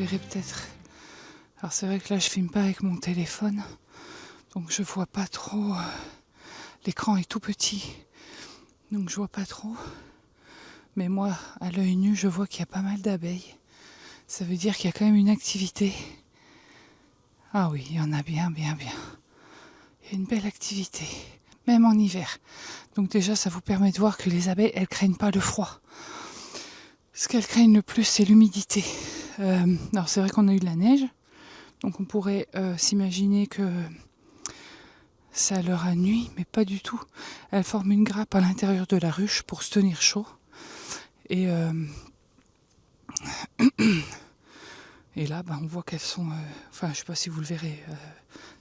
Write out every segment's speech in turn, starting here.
verrez peut-être. Alors c'est vrai que là je filme pas avec mon téléphone, donc je vois pas trop. L'écran est tout petit, donc je vois pas trop. Mais moi, à l'œil nu, je vois qu'il y a pas mal d'abeilles. Ça veut dire qu'il y a quand même une activité. Ah oui, il y en a bien. Il y a une belle activité, même en hiver. Donc déjà, ça vous permet de voir que les abeilles, elles craignent pas le froid. Ce qu'elles craignent le plus, c'est l'humidité. Alors c'est vrai qu'on a eu de la neige, donc on pourrait s'imaginer que ça leur a nui, mais pas du tout. Elles forment une grappe à l'intérieur de la ruche pour se tenir chaud. Et là, on voit qu'elles sont... Enfin, je ne sais pas si vous le verrez.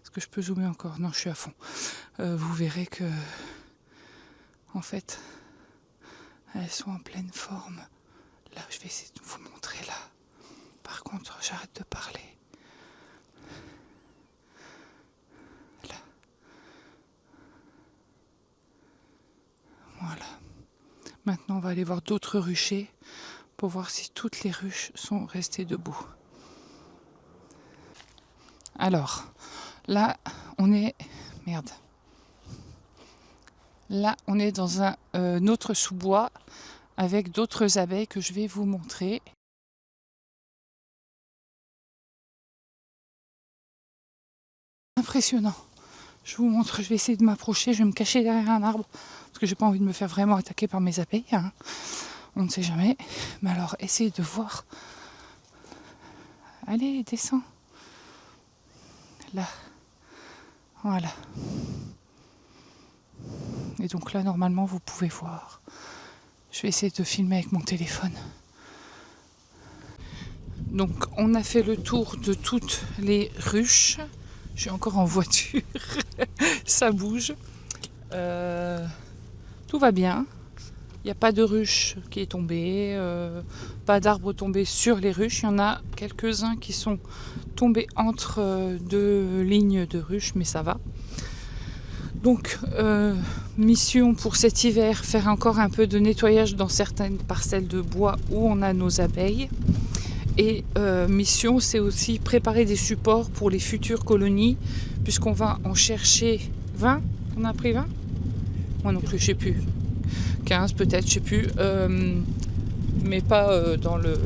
Est-ce que je peux zoomer encore? Non, je suis à fond. Vous verrez que... En fait, elles sont en pleine forme. Là, je vais essayer de vous montrer là. Par contre, j'arrête de parler. Là. Voilà. Maintenant, on va aller voir d'autres ruchers pour voir si toutes les ruches sont restées debout. Alors, là, on est... Merde. Là, on est dans un autre sous-bois avec d'autres abeilles que je vais vous montrer. Impressionnant. Je vous montre, je vais essayer de m'approcher, je vais me cacher derrière un arbre parce que j'ai pas envie de me faire vraiment attaquer par mes abeilles. Hein. On ne sait jamais. Mais alors, essayez de voir. Allez, descends. Là. Voilà. Et donc là, normalement, vous pouvez voir. Je vais essayer de filmer avec mon téléphone. Donc, on a fait le tour de toutes les ruches. Je suis encore en voiture. Ça bouge. Tout va bien. Il n'y a pas de ruche qui est tombée. Pas d'arbre tombé sur les ruches. Il y en a quelques-uns qui sont tombés entre deux lignes de ruches, mais ça va. Donc, mission pour cet hiver, faire encore un peu de nettoyage dans certaines parcelles de bois où on a nos abeilles. Et mission, c'est aussi préparer des supports pour les futures colonies, puisqu'on va en chercher 20. On a pris 20? Moi non plus, je sais plus. 15 peut-être, je sais plus. Mais pas dans le...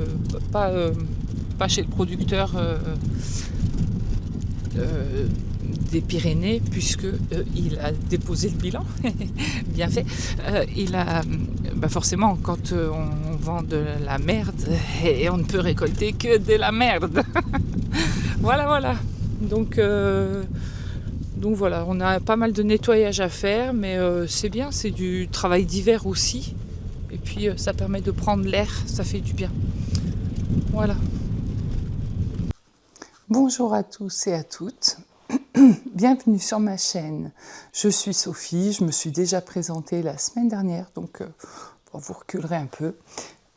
Pas chez le producteur des Pyrénées, puisque il a déposé le bilan, bien fait. Il a, forcément, quand on vend de la merde, et on ne peut récolter que de la merde. Voilà. Donc voilà, on a pas mal de nettoyage à faire, mais c'est bien, c'est du travail d'hiver aussi. Et puis ça permet de prendre l'air, ça fait du bien. Voilà. Bonjour à tous et à toutes. Bienvenue sur ma chaîne. Je suis Sophie, je me suis déjà présentée la semaine dernière, donc vous reculerez un peu.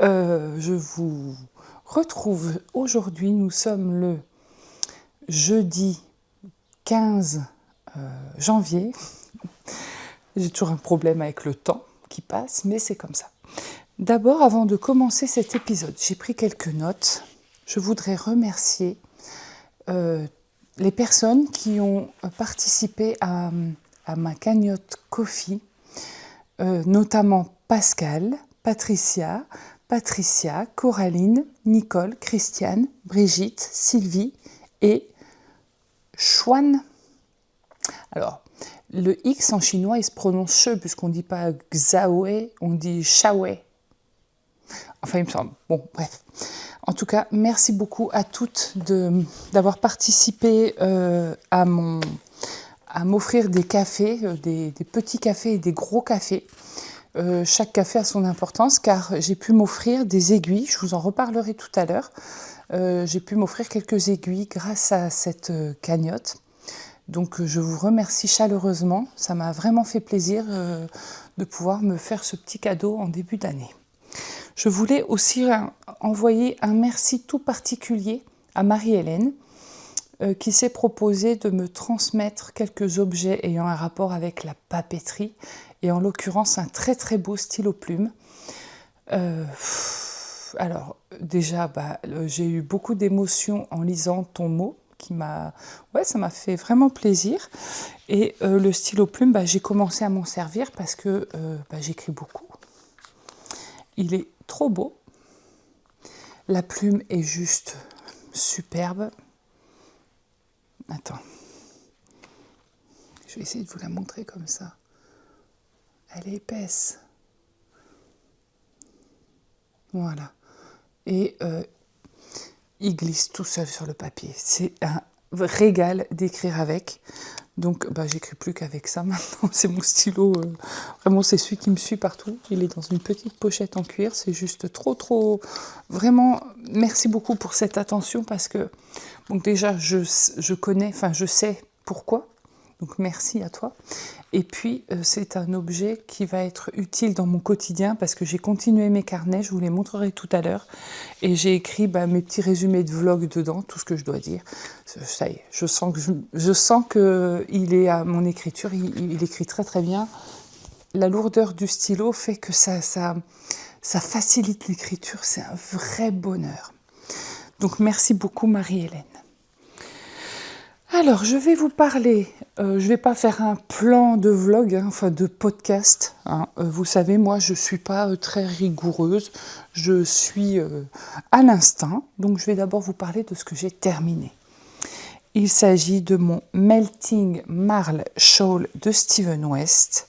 Je vous retrouve aujourd'hui, nous sommes le jeudi 15 janvier. J'ai toujours un problème avec le temps qui passe, mais c'est comme ça. D'abord, avant de commencer cet épisode, j'ai pris quelques notes. Je voudrais remercier les personnes qui ont participé à ma cagnotte Ko-fi, notamment Pascal, Patricia, Coraline, Nicole, Christiane, Brigitte, Sylvie et Xuan. Alors, le X en chinois, il se prononce che, puisqu'on ne dit pas Xiaowei, on dit Xiaowei. Enfin, il me semble. Bon, bref. En tout cas, merci beaucoup à toutes d'avoir participé à m'offrir des cafés, des petits cafés et des gros cafés. Chaque café a son importance, car j'ai pu m'offrir des aiguilles, je vous en reparlerai tout à l'heure. J'ai pu m'offrir quelques aiguilles grâce à cette cagnotte. Donc je vous remercie chaleureusement, ça m'a vraiment fait plaisir de pouvoir me faire ce petit cadeau en début d'année. Je voulais aussi envoyer un merci tout particulier à Marie-Hélène qui s'est proposée de me transmettre quelques objets ayant un rapport avec la papeterie et en l'occurrence un très très beau stylo plume. Alors, déjà, j'ai eu beaucoup d'émotions en lisant ton mot, ça m'a fait vraiment plaisir. Et le stylo plume, j'ai commencé à m'en servir parce que j'écris beaucoup. Il est trop beau. La plume est juste superbe. Attends. Je vais essayer de vous la montrer comme ça. Elle est épaisse. Voilà. Et il glisse tout seul sur le papier. C'est un régal d'écrire avec. Donc, j'écris plus qu'avec ça maintenant. C'est mon stylo. Vraiment, c'est celui qui me suit partout. Il est dans une petite pochette en cuir. C'est juste trop... Vraiment, merci beaucoup pour cette attention parce que, donc déjà, je connais, je sais pourquoi. Donc, merci à toi. Et puis, c'est un objet qui va être utile dans mon quotidien parce que j'ai continué mes carnets, je vous les montrerai tout à l'heure. Et j'ai écrit mes petits résumés de vlog dedans, tout ce que je dois dire. Ça y est, je sens qu'il est à mon écriture, il écrit très très bien. La lourdeur du stylo fait que ça facilite l'écriture, c'est un vrai bonheur. Donc, merci beaucoup Marie-Hélène. Alors, je vais vous parler, je ne vais pas faire un plan de vlog, de podcast. Vous savez, moi, je ne suis pas très rigoureuse, je suis à l'instinct. Donc, je vais d'abord vous parler de ce que j'ai terminé. Il s'agit de mon Melting Marl Shawl de Steven West.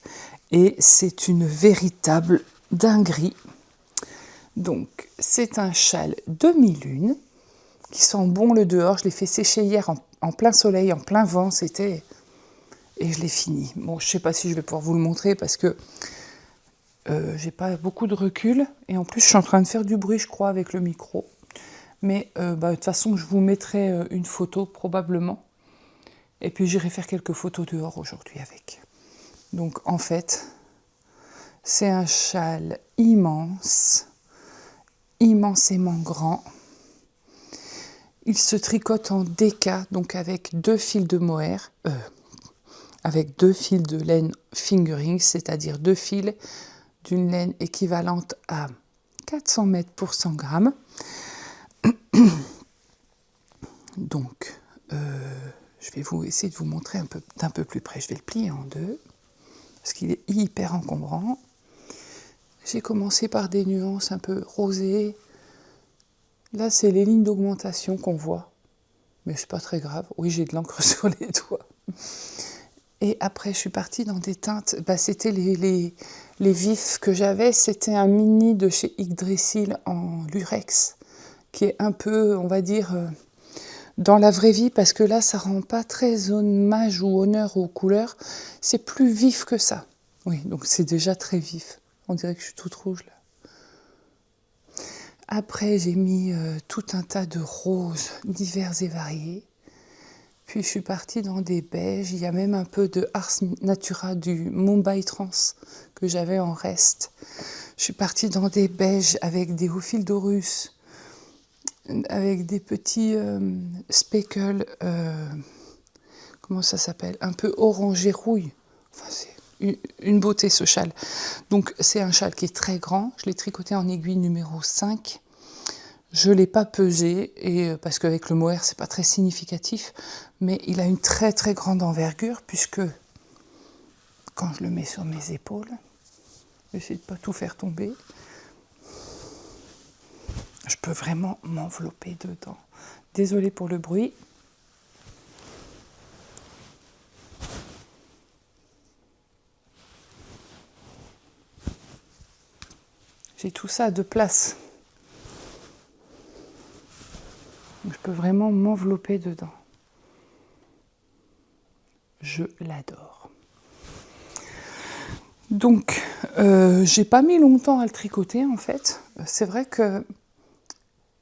Et c'est une véritable dinguerie. Donc, c'est un châle demi-lune qui sent bon le dehors. Je l'ai fait sécher hier en plein soleil, en plein vent, et je l'ai fini. Bon, je ne sais pas si je vais pouvoir vous le montrer parce que j'ai pas beaucoup de recul et en plus je suis en train de faire du bruit, je crois, avec le micro. Mais de toute façon, je vous mettrai une photo probablement et puis j'irai faire quelques photos dehors aujourd'hui avec. Donc en fait, c'est un châle immense, immensément grand. Il se tricote en déca, donc avec 2 fils de mohair, avec 2 fils de laine fingering, c'est-à-dire 2 fils d'une laine équivalente à 400 mètres pour 100 grammes. Donc, je vais essayer de vous montrer d'un peu plus près. Je vais le plier en deux, parce qu'il est hyper encombrant. J'ai commencé par des nuances un peu rosées. Là, c'est les lignes d'augmentation qu'on voit. Mais c'est pas très grave. Oui, j'ai de l'encre sur les doigts. Et après, je suis partie dans des teintes. C'était les vifs que j'avais. C'était un mini de chez Yggdrasil en lurex, qui est un peu, on va dire, dans la vraie vie, parce que là, ça rend pas très hommage ou honneur aux couleurs. C'est plus vif que ça. Oui, donc c'est déjà très vif. On dirait que je suis toute rouge, là. Après, j'ai mis tout un tas de roses divers et variés. Puis, je suis partie dans des beiges. Il y a même un peu de Ars Natura du Mumbai Trans que j'avais en reste. Je suis partie dans des beiges avec des Ophildorus, avec des petits speckles, comment ça s'appelle, un peu orangé rouille. Enfin, c'est une beauté ce châle. Donc c'est un châle qui est très grand. Je l'ai tricoté en aiguille numéro 5. Je ne l'ai pas pesé parce qu'avec le mohair c'est pas très significatif, mais il a une très très grande envergure puisque quand je le mets sur mes épaules, j'essaie de ne pas tout faire tomber. Je peux vraiment m'envelopper dedans. Désolée pour le bruit. J'ai tout ça à 2 places. Donc je peux vraiment m'envelopper dedans. Je l'adore. Donc, j'ai pas mis longtemps à le tricoter en fait. C'est vrai que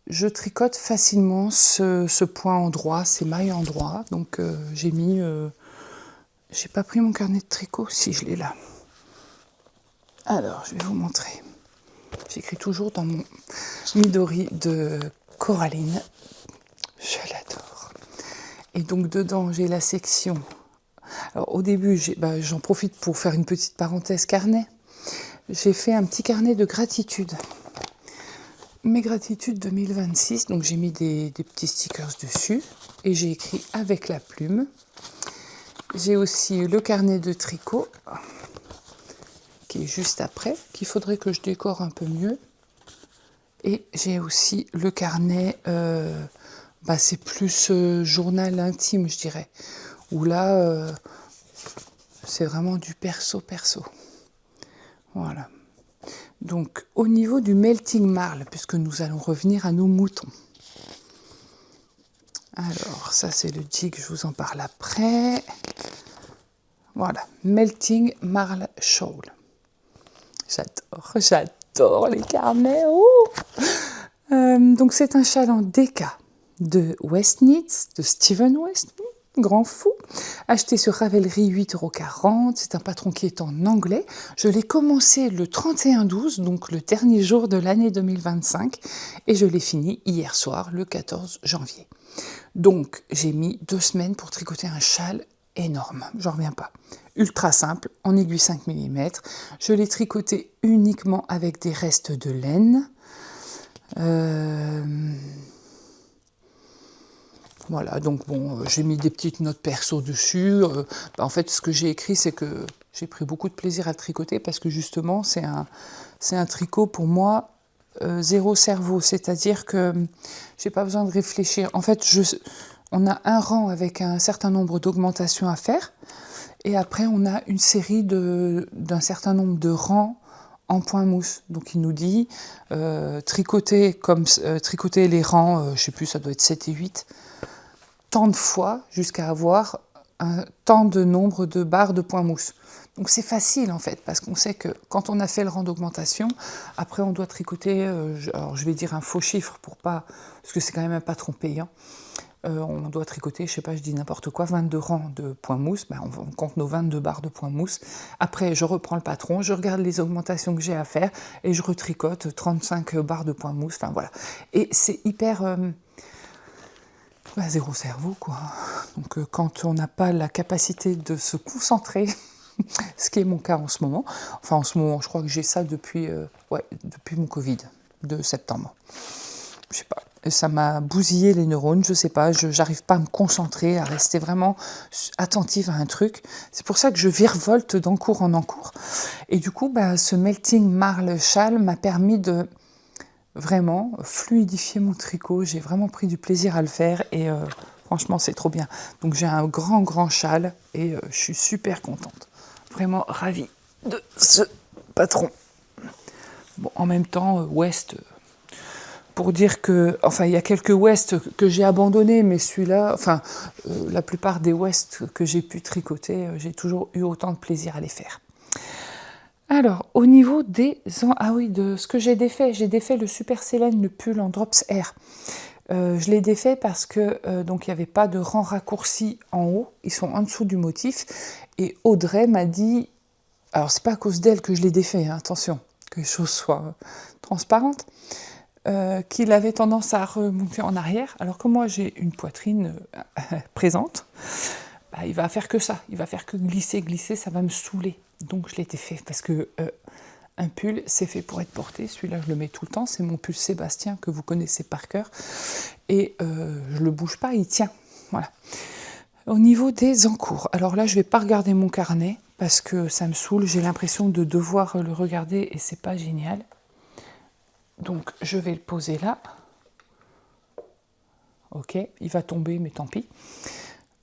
je tricote facilement ce point endroit, ces mailles endroit. Donc j'ai pas pris mon carnet de tricot, si je l'ai là. Alors, je vais vous montrer. J'écris toujours dans mon Midori de Coraline. Je l'adore. Et donc dedans, j'ai la section. Alors au début, j'en profite pour faire une petite parenthèse carnet. J'ai fait un petit carnet de gratitude. mes gratitudes 2026, donc j'ai mis des petits stickers dessus et j'ai écrit avec la plume. J'ai aussi le carnet de tricot qui est juste après, qu'il faudrait que je décore un peu mieux. Et j'ai aussi le carnet, c'est plus journal intime, je dirais, où là, c'est vraiment du perso. Voilà. Donc, au niveau du melting marl, puisque nous allons revenir à nos moutons. Alors, ça c'est le jig, je vous en parle après. Voilà, melting marl shawl. J'adore les carnets. Oh donc c'est un châle en déca de Westneath, de Steven Westneath, grand fou, acheté sur Ravelry 8,40 €. C'est un patron qui est en anglais. Je l'ai commencé le 31/12, donc le dernier jour de l'année 2025, et je l'ai fini hier soir, le 14 janvier. Donc j'ai mis 2 semaines pour tricoter un châle énorme, j'en reviens pas. Ultra simple, en aiguille 5 mm. Je l'ai tricoté uniquement avec des restes de laine. Voilà, donc bon, j'ai mis des petites notes perso dessus. En fait, ce que j'ai écrit, c'est que j'ai pris beaucoup de plaisir à le tricoter parce que justement, c'est un tricot pour moi zéro cerveau, c'est-à-dire que j'ai pas besoin de réfléchir. En fait, on a un rang avec un certain nombre d'augmentations à faire, et après on a une série d'un certain nombre de rangs en point mousse. Donc il nous dit tricoter les rangs, je sais plus, ça doit être 7 et 8, tant de fois jusqu'à avoir tant de nombre de barres de point mousse. Donc c'est facile en fait, parce qu'on sait que quand on a fait le rang d'augmentation, après on doit tricoter, alors je vais dire un faux chiffre parce que c'est quand même un patron payant. On doit tricoter, je sais pas, je dis n'importe quoi, 22 rangs de point mousse, on compte nos 22 barres de point mousse. Après je reprends le patron, je regarde les augmentations que j'ai à faire et je retricote 35 barres de point mousse, enfin voilà. Et c'est hyper... zéro cerveau quoi. Donc quand on n'a pas la capacité de se concentrer, ce qui est mon cas en ce moment, enfin en ce moment je crois que j'ai ça depuis mon Covid de septembre. Je sais pas, ça m'a bousillé les neurones, je sais pas, j'arrive pas à me concentrer, à rester vraiment attentive à un truc. C'est pour ça que je virevolte d'encours en encours. Et du coup, ce melting marl châle m'a permis de vraiment fluidifier mon tricot. J'ai vraiment pris du plaisir à le faire et franchement, c'est trop bien. Donc j'ai un grand châle et je suis super contente. Vraiment ravie de ce patron. Bon, en même temps, West... pour dire que, il y a quelques West que j'ai abandonnés, mais celui-là, la plupart des West que j'ai pu tricoter, j'ai toujours eu autant de plaisir à les faire. Alors, au niveau de ce que j'ai défait le Super Célène, le pull en Drops Air. Je l'ai défait parce que donc il n'y avait pas de rang raccourci en haut, ils sont en dessous du motif, et Audrey m'a dit, alors c'est pas à cause d'elle que je l'ai défait, hein, attention, que les choses soient transparentes, qu'il avait tendance à remonter en arrière, alors que moi j'ai une poitrine présente, il va faire que ça, il va faire que glisser, ça va me saouler. Donc je l'ai défait parce que un pull, c'est fait pour être porté. Celui-là, je le mets tout le temps. C'est mon pull Sébastien que vous connaissez par cœur. Et je le bouge pas, il tient. Voilà. Au niveau des encours, alors là, je vais pas regarder mon carnet parce que ça me saoule. J'ai l'impression de devoir le regarder et c'est pas génial. Donc, je vais le poser là. Ok, il va tomber, mais tant pis.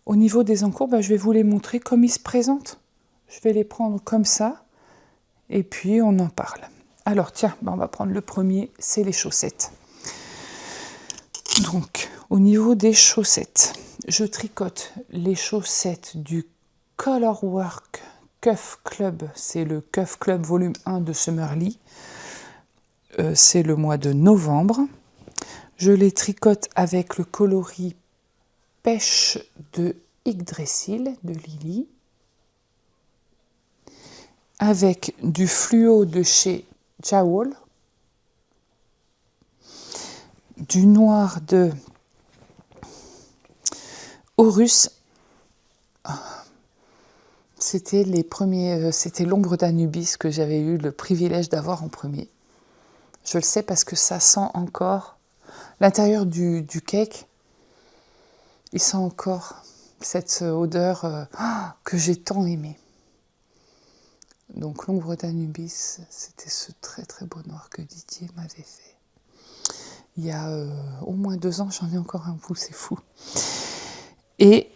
Au niveau des encours, je vais vous les montrer comme ils se présentent. Je vais les prendre comme ça. Et puis, on en parle. Alors, tiens, on va prendre le premier, c'est les chaussettes. Donc, au niveau des chaussettes, je tricote les chaussettes du Colorwork Cuff Club. C'est le Cuff Club volume 1 de Summerly. C'est le mois de novembre. Je les tricote avec le coloris Pêche de Yggdrasil de Lily. Avec du fluo de chez Jowl, du noir de Horus. C'était l'ombre d'Anubis que j'avais eu le privilège d'avoir en premier. Je le sais parce que ça sent encore l'intérieur du cake. Il sent encore cette odeur que j'ai tant aimée. Donc l'ombre d'Anubis, c'était ce très très beau noir que Didier m'avait fait. Il y a au moins 2 ans, j'en ai encore un bout, c'est fou. Et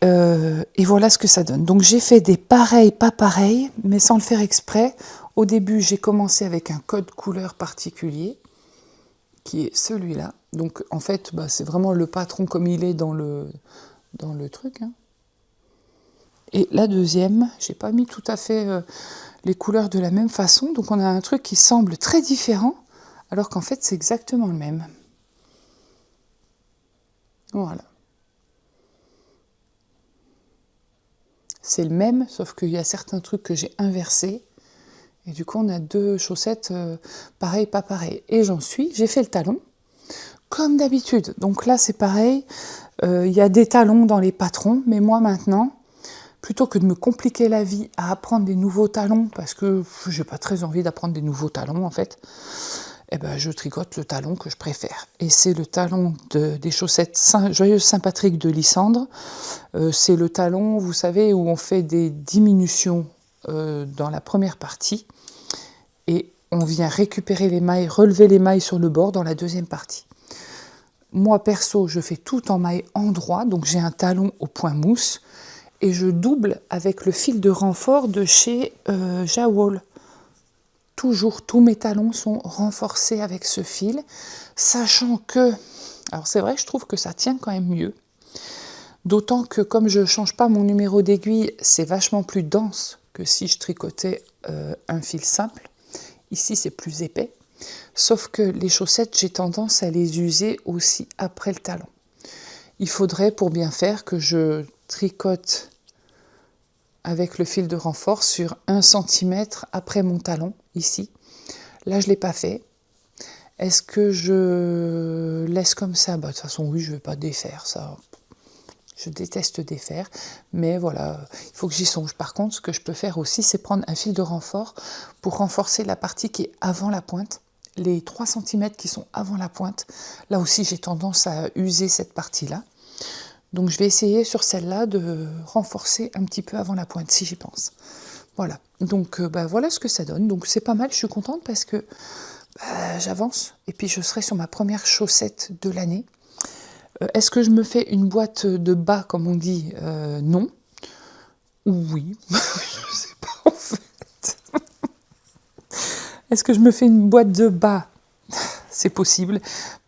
voilà ce que ça donne. Donc j'ai fait des pareils, pas pareils, mais sans le faire exprès. Au début, j'ai commencé avec un code couleur particulier, qui est celui-là. Donc en fait, c'est vraiment le patron comme il est dans le truc. Hein. Et la deuxième, j'ai pas mis tout à fait les couleurs de la même façon. Donc on a un truc qui semble très différent, alors qu'en fait c'est exactement le même. Voilà. C'est le même, sauf qu'il y a certains trucs que j'ai inversés. Et du coup, on a 2 chaussettes pareil, pas pareil. Et j'ai fait le talon, comme d'habitude. Donc là, c'est pareil. Il y a des talons dans les patrons, mais moi maintenant, plutôt que de me compliquer la vie à apprendre des nouveaux talons, parce que j'ai pas très envie d'apprendre des nouveaux talons en fait, je tricote le talon que je préfère. Et c'est le talon des chaussettes Joyeuse Saint-Patrick de Lysandre. C'est le talon, vous savez, où on fait des diminutions dans la première partie. Et on vient récupérer les mailles, relever les mailles sur le bord dans la deuxième partie. Moi, perso, je fais tout en mailles endroit, donc j'ai un talon au point mousse, et je double avec le fil de renfort de chez Jawol. Toujours, tous mes talons sont renforcés avec ce fil, sachant que, alors c'est vrai, je trouve que ça tient quand même mieux. D'autant que comme je ne change pas mon numéro d'aiguille, c'est vachement plus dense que si je tricotais un fil simple. Ici, c'est plus épais. Sauf que les chaussettes, j'ai tendance à les user aussi après le talon. Il faudrait, pour bien faire, que je tricote avec le fil de renfort sur 1 cm après mon talon, ici. Là, je ne l'ai pas fait. Est-ce que je laisse comme ça ? De toute façon, oui, je ne vais pas défaire ça. Je déteste défaire, mais voilà, il faut que j'y songe. Par contre, ce que je peux faire aussi, c'est prendre un fil de renfort pour renforcer la partie qui est avant la pointe, les 3 cm qui sont avant la pointe. Là aussi, j'ai tendance à user cette partie-là. Donc, je vais essayer sur celle-là de renforcer un petit peu avant la pointe, si j'y pense. Voilà, donc voilà ce que ça donne. Donc, c'est pas mal, je suis contente parce que j'avance. Et puis, je serai sur ma première chaussette de l'année. Est-ce que je me fais une boîte de bas, comme on dit ? Non. Oui. Je ne sais pas, en fait. Est-ce que je me fais une boîte de bas ? C'est possible.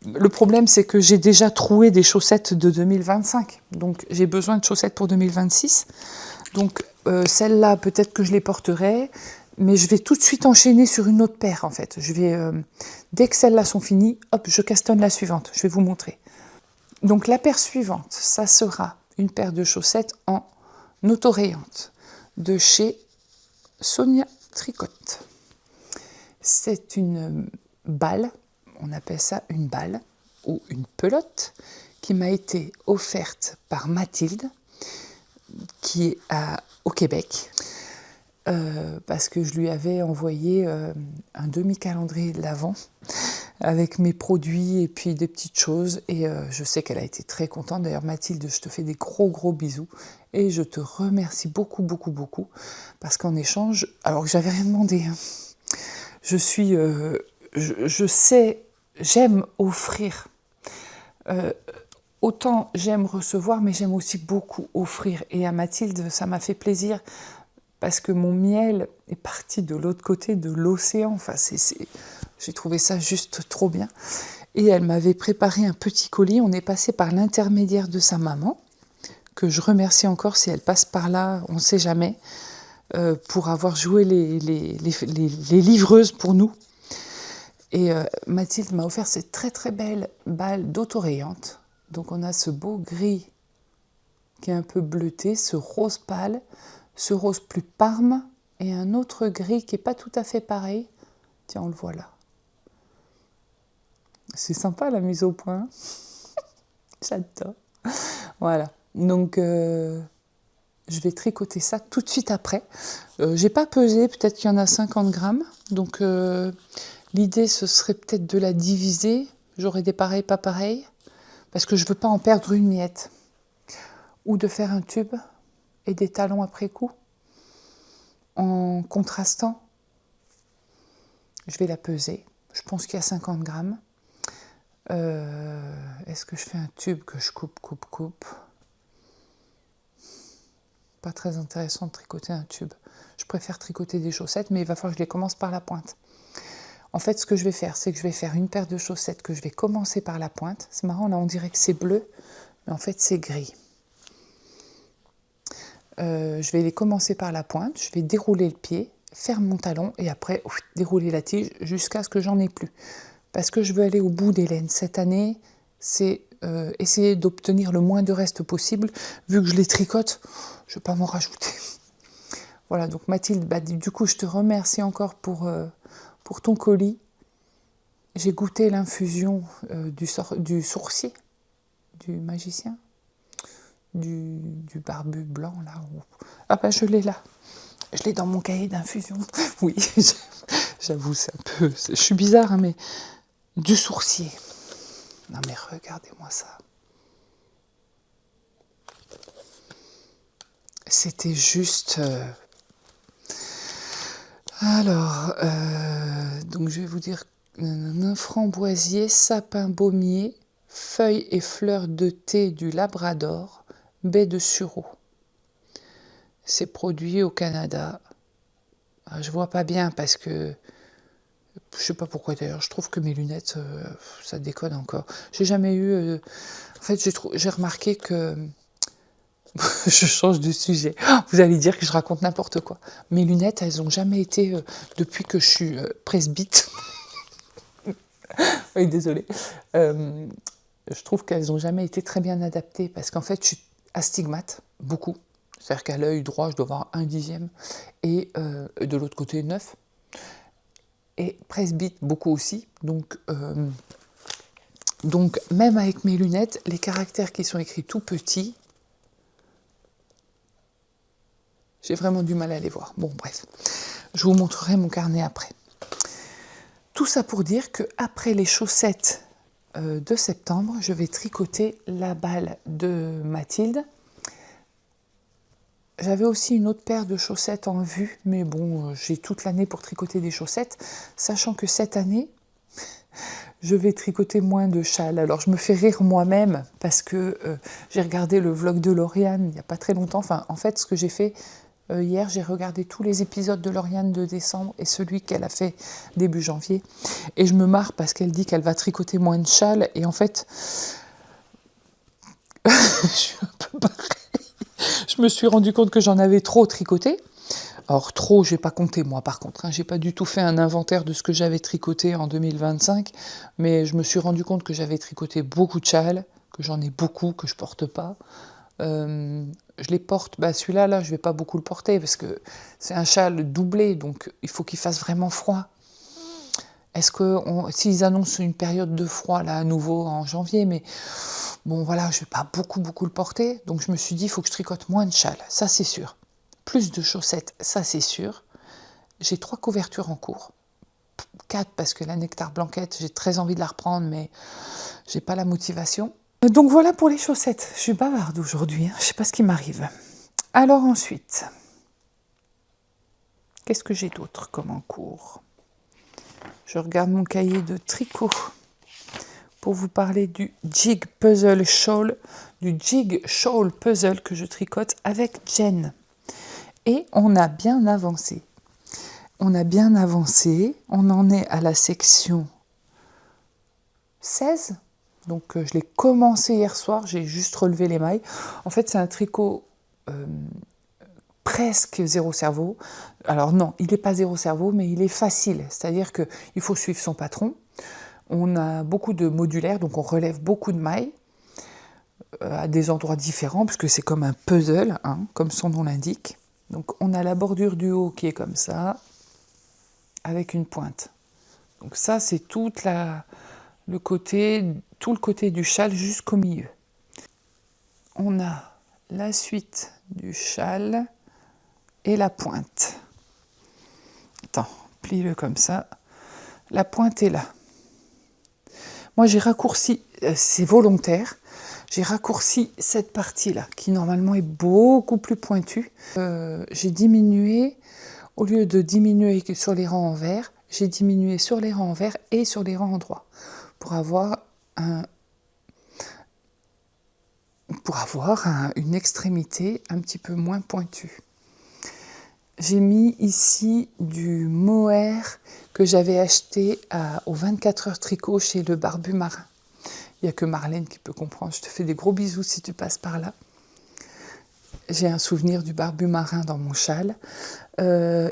Le problème, c'est que j'ai déjà troué des chaussettes de 2025. Donc, j'ai besoin de chaussettes pour 2026. Donc, celles-là, peut-être que je les porterai. Mais je vais tout de suite enchaîner sur une autre paire, en fait. Dès que celles-là sont finies, hop, je castonne la suivante. Je vais vous montrer. Donc la paire suivante, ça sera une paire de chaussettes en autorayante de chez Sonia Tricotte. C'est une balle, on appelle ça une balle ou une pelote, qui m'a été offerte par Mathilde, qui est au Québec, parce que je lui avais envoyé un demi-calendrier de l'Avent avec mes produits et puis des petites choses. Et je sais qu'elle a été très contente. D'ailleurs, Mathilde, je te fais des gros bisous. Et je te remercie beaucoup. Parce qu'en échange, alors que j'avais rien demandé, hein, je sais, j'aime offrir. Autant j'aime recevoir, mais j'aime aussi beaucoup offrir. Et à Mathilde, ça m'a fait plaisir. Parce que mon miel est parti de l'autre côté de l'océan. Enfin, j'ai trouvé ça juste trop bien. Et elle m'avait préparé un petit colis. On est passé par l'intermédiaire de sa maman, que je remercie encore si elle passe par là, on ne sait jamais, pour avoir joué les livreuses pour nous. Et Mathilde m'a offert cette très belle balle d'autorayante. Donc on a ce beau gris qui est un peu bleuté, ce rose pâle, ce rose plus parme et un autre gris qui n'est pas tout à fait pareil. Tiens, on le voit là. C'est sympa la mise au point. J'adore. Voilà. Donc, je vais tricoter ça tout de suite après. J'ai pas pesé, peut-être qu'il y en a 50 grammes. Donc, L'idée, ce serait peut-être de la diviser. J'aurais des pareils, pas pareils. Parce que je ne veux pas en perdre une miette. Ou de faire un tube et des talons après coup. En contrastant. Je vais la peser. Je pense qu'il y a 50 grammes. Est-ce que je fais un tube que je coupe? Pas très intéressant de tricoter un tube. Je préfère tricoter des chaussettes, mais il va falloir que je les commence par la pointe. En fait, ce que je vais faire, c'est que je vais faire une paire de chaussettes que je vais commencer par la pointe. C'est marrant, là on dirait que c'est bleu, mais en fait c'est gris. Je vais les commencer par la pointe, je vais dérouler le pied, faire mon talon et après dérouler la tige jusqu'à ce que j'en ai plus. Parce que je veux aller au bout des laines. Cette année, c'est essayer d'obtenir le moins de reste possible. Vu que je les tricote, je ne vais pas m'en rajouter. Voilà, donc Mathilde, bah, du coup, je te remercie encore pour ton colis. J'ai goûté l'infusion du sourcier, du magicien, du barbu blanc, là. Ah bah, je l'ai là. Je l'ai dans mon cahier d'infusion. Oui, j'avoue, c'est un peu... Je suis bizarre, hein, mais... Du sourcier. Non mais regardez-moi ça. C'était juste... Alors, donc je vais vous dire... Framboisier, sapin baumier, feuilles et fleurs de thé du Labrador, baie de sureau. C'est produit au Canada. Alors, je vois pas bien parce que... Je sais pas pourquoi d'ailleurs, je trouve que mes lunettes, ça déconne encore. J'ai jamais eu... En fait, j'ai remarqué que... Je change de sujet. Vous allez dire que je raconte n'importe quoi. Mes lunettes, elles n'ont jamais été, depuis que je suis presbyte. Oui, désolée. Je trouve qu'elles n'ont jamais été très bien adaptées parce qu'en fait, je suis astigmate, beaucoup. C'est-à-dire qu'à l'œil droit, je dois avoir 1/10 et de l'autre côté, 9. Et presbyte, beaucoup aussi. Donc, même avec mes lunettes, les caractères qui sont écrits tout petits, j'ai vraiment du mal à les voir. Bon, bref, je vous montrerai mon carnet après. Tout ça pour dire qu'après les chaussettes de septembre, je vais tricoter la balle de Mathilde. J'avais aussi une autre paire de chaussettes en vue, mais bon, j'ai toute l'année pour tricoter des chaussettes, sachant que cette année, je vais tricoter moins de châles. Alors je me fais rire moi-même parce que j'ai regardé le vlog de Lauriane il n'y a pas très longtemps. Enfin, en fait, ce que j'ai fait hier, j'ai regardé tous les épisodes de Lauriane de décembre et celui qu'elle a fait début janvier. Et je me marre parce qu'elle dit qu'elle va tricoter moins de châles. Et en fait, je suis un peu pareil. Je me suis rendu compte que j'en avais trop tricoté. Alors trop, j'ai pas compté moi par contre, hein. J'ai pas du tout fait un inventaire de ce que j'avais tricoté en 2025, mais je me suis rendu compte que j'avais tricoté beaucoup de châles, que j'en ai beaucoup, que je porte pas. Je les porte, bah celui-là, là, je vais pas beaucoup le porter parce que c'est un châle doublé, donc il faut qu'il fasse vraiment froid. Est-ce que s'ils annoncent une période de froid là à nouveau en janvier, mais bon voilà, je vais pas beaucoup le porter, donc je me suis dit il faut que je tricote moins de châles, ça c'est sûr. Plus de chaussettes, ça c'est sûr. J'ai 3 couvertures en cours. 4 parce que la Nectar Blanquette, j'ai très envie de la reprendre, mais j'ai pas la motivation. Donc voilà pour les chaussettes. Je suis bavarde aujourd'hui, hein. Je sais pas ce qui m'arrive. Alors ensuite, qu'est-ce que j'ai d'autre comme en cours? Je regarde mon cahier de tricot pour vous parler du Jig Puzzle Shawl, du Jig Shawl Puzzle que je tricote avec Jen. Et on a bien avancé. On a bien avancé. On en est à la section 16. Donc je l'ai commencé hier soir, j'ai juste relevé les mailles. En fait, c'est un tricot presque zéro cerveau. Alors non, il n'est pas zéro cerveau, mais il est facile. C'est-à-dire qu'il faut suivre son patron. On a beaucoup de modulaires, donc on relève beaucoup de mailles à des endroits différents, puisque c'est comme un puzzle, hein, comme son nom l'indique. Donc on a la bordure du haut qui est comme ça, avec une pointe. Donc ça, c'est tout le côté du châle jusqu'au milieu. On a la suite du châle et la pointe. Attends, plie-le comme ça. La pointe est là. Moi, j'ai raccourci, c'est volontaire, j'ai raccourci cette partie-là, qui normalement est beaucoup plus pointue. J'ai diminué, au lieu de diminuer sur les rangs en vert, j'ai diminué sur les rangs en vert et sur les rangs en droit, pour avoir une extrémité un petit peu moins pointue. J'ai mis ici du mohair que j'avais acheté au 24 heures tricot chez le Barbu Marin. Il n'y a que Marlène qui peut comprendre. Je te fais des gros bisous si tu passes par là. J'ai un souvenir du Barbu Marin dans mon châle.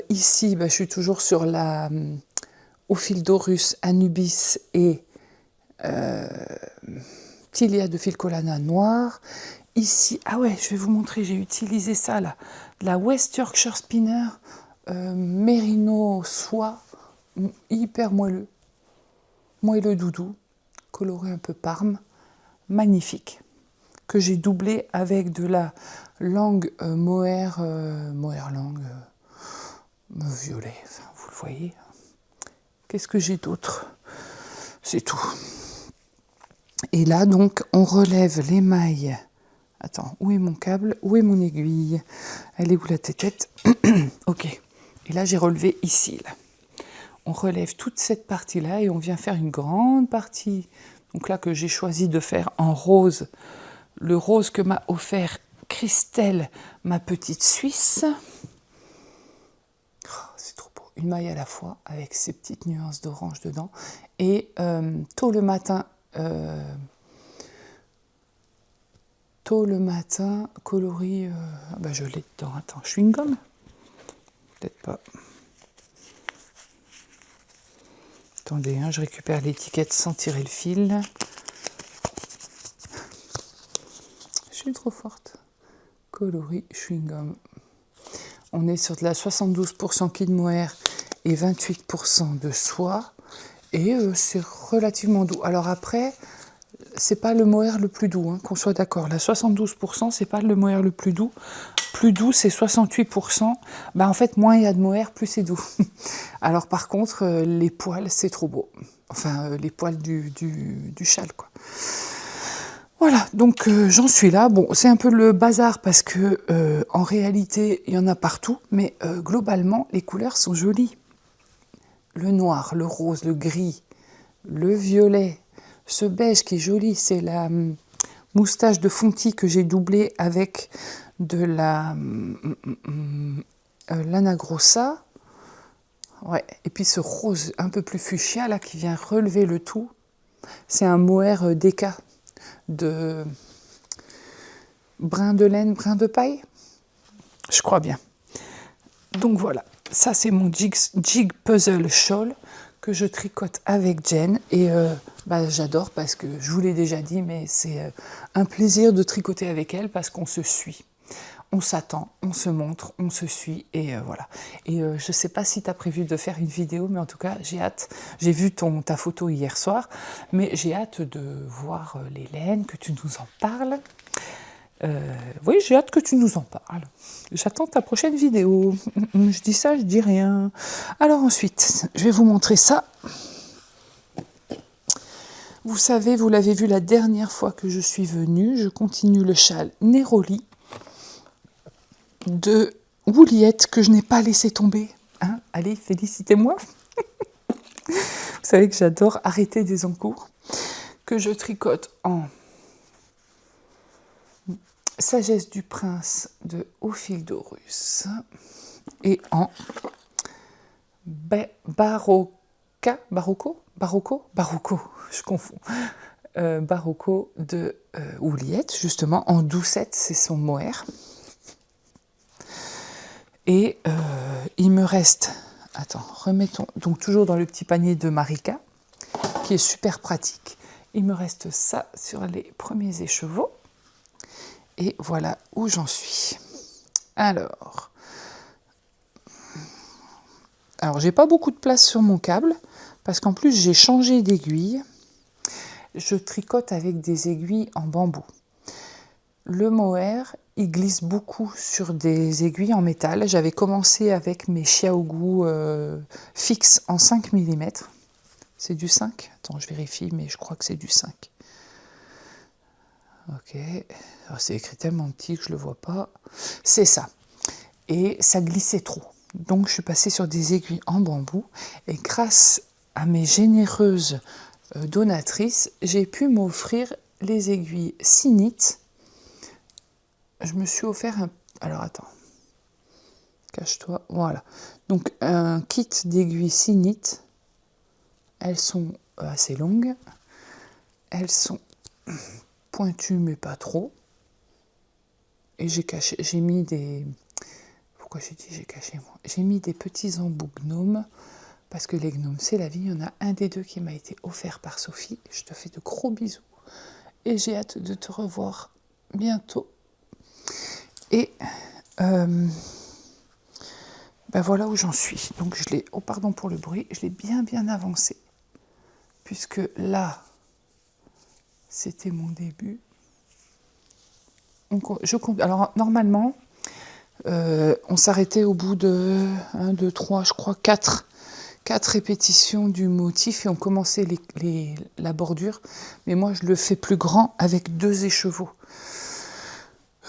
Ici, je suis toujours sur la Ophildorus Anubis et Tilia de Filcolana noir. Ici, ah ouais, je vais vous montrer, j'ai utilisé ça là. La West Yorkshire Spinner Mérino soie, hyper moelleux. Moelleux doudou, coloré un peu parme, magnifique. Que j'ai doublé avec de la langue mohair langue violet, enfin, vous le voyez. Qu'est-ce que j'ai d'autre? C'est tout. Et là, donc, on relève les mailles. Attends, où est mon câble? Où est mon aiguille? Elle est où la tétette? Ok. Et là, j'ai relevé ici. Là. On relève toute cette partie-là et on vient faire une grande partie. Donc là, que j'ai choisi de faire en rose. Le rose que m'a offert Christelle, ma petite Suisse. Oh, c'est trop beau. Une maille à la fois avec ces petites nuances d'orange dedans. Et tôt le matin, coloris... je l'ai dedans. Attends, chewing-gum? Peut-être pas. Attendez, je récupère l'étiquette sans tirer le fil. Je suis trop forte. Coloris chewing-gum. On est sur de la 72% kid mohair et 28% de soie. Et c'est relativement doux. Alors après, c'est pas le mohair le plus doux, qu'on soit d'accord. La 72%, c'est pas le mohair le plus doux. Plus doux, c'est 68%. En fait, moins il y a de mohair, plus c'est doux. Alors par contre, les poils, c'est trop beau. Enfin, les poils du châle, quoi. Voilà, donc j'en suis là. Bon, c'est un peu le bazar parce que en réalité, il y en a partout, mais globalement, les couleurs sont jolies. Le noir, le rose, le gris, le violet, ce beige qui est joli, c'est la moustache de Fonty que j'ai doublée avec de la Lana Grossa. Ouais, et puis ce rose un peu plus fuchsia là qui vient relever le tout. C'est un mohair déca de brin de laine, brin de paille. Je crois bien. Donc voilà, ça c'est mon jig puzzle shawl que je tricote avec Jen et j'adore parce que je vous l'ai déjà dit, mais c'est un plaisir de tricoter avec elle parce qu'on se suit. On s'attend, on se montre, on se suit et voilà. Et je ne sais pas si tu as prévu de faire une vidéo, mais en tout cas, j'ai hâte. J'ai vu ta photo hier soir, mais j'ai hâte de voir les laines, que tu nous en parles. Oui, j'ai hâte que tu nous en parles. J'attends ta prochaine vidéo. Je dis ça, je dis rien. Alors ensuite, je vais vous montrer ça. Vous savez, vous l'avez vu la dernière fois que je suis venue, je continue le châle Neroli de Wouliette que je n'ai pas laissé tomber. Allez, félicitez-moi. Vous savez que j'adore arrêter des encours. Que je tricote en Sagesse du Prince de Ophildorus et en Barocco, je confonds. Barocco de Wouliette, justement, en doucette, c'est son mohair. Et il me reste, attends, remettons, donc toujours dans le petit panier de Marika, qui est super pratique. Il me reste ça sur les premiers écheveaux. Et voilà où j'en suis. Alors j'ai pas beaucoup de place sur mon câble, parce qu'en plus j'ai changé d'aiguille. Je tricote avec des aiguilles en bambou. Le mohair, il glisse beaucoup sur des aiguilles en métal. J'avais commencé avec mes Xiaogu fixes en 5 mm. C'est du 5? Attends, je vérifie, mais je crois que c'est du 5. Ok. C'est écrit tellement petit que je ne le vois pas. C'est ça. Et ça glissait trop. Donc, je suis passée sur des aiguilles en bambou. Et grâce à mes généreuses donatrices, j'ai pu m'offrir les aiguilles Sinite. Je me suis offert un... Alors, attends. Cache-toi. Voilà. Donc, un kit d'aiguilles Sinite. Elles sont assez longues. Elles sont pointues, mais pas trop. Et j'ai mis des... Pourquoi j'ai dit j'ai caché moi? J'ai mis des petits embouts gnomes. Parce que les gnomes, c'est la vie. Il y en a un des deux qui m'a été offert par Sophie. Je te fais de gros bisous. Et j'ai hâte de te revoir bientôt. Et ben voilà où j'en suis. Donc je l'ai, oh pardon pour le bruit, je l'ai bien avancé. Puisque là, c'était mon début. Alors normalement, on s'arrêtait au bout de 1, 2, 3, je crois 4 répétitions du motif et on commençait la bordure. Mais moi, je le fais plus grand avec 2 écheveaux.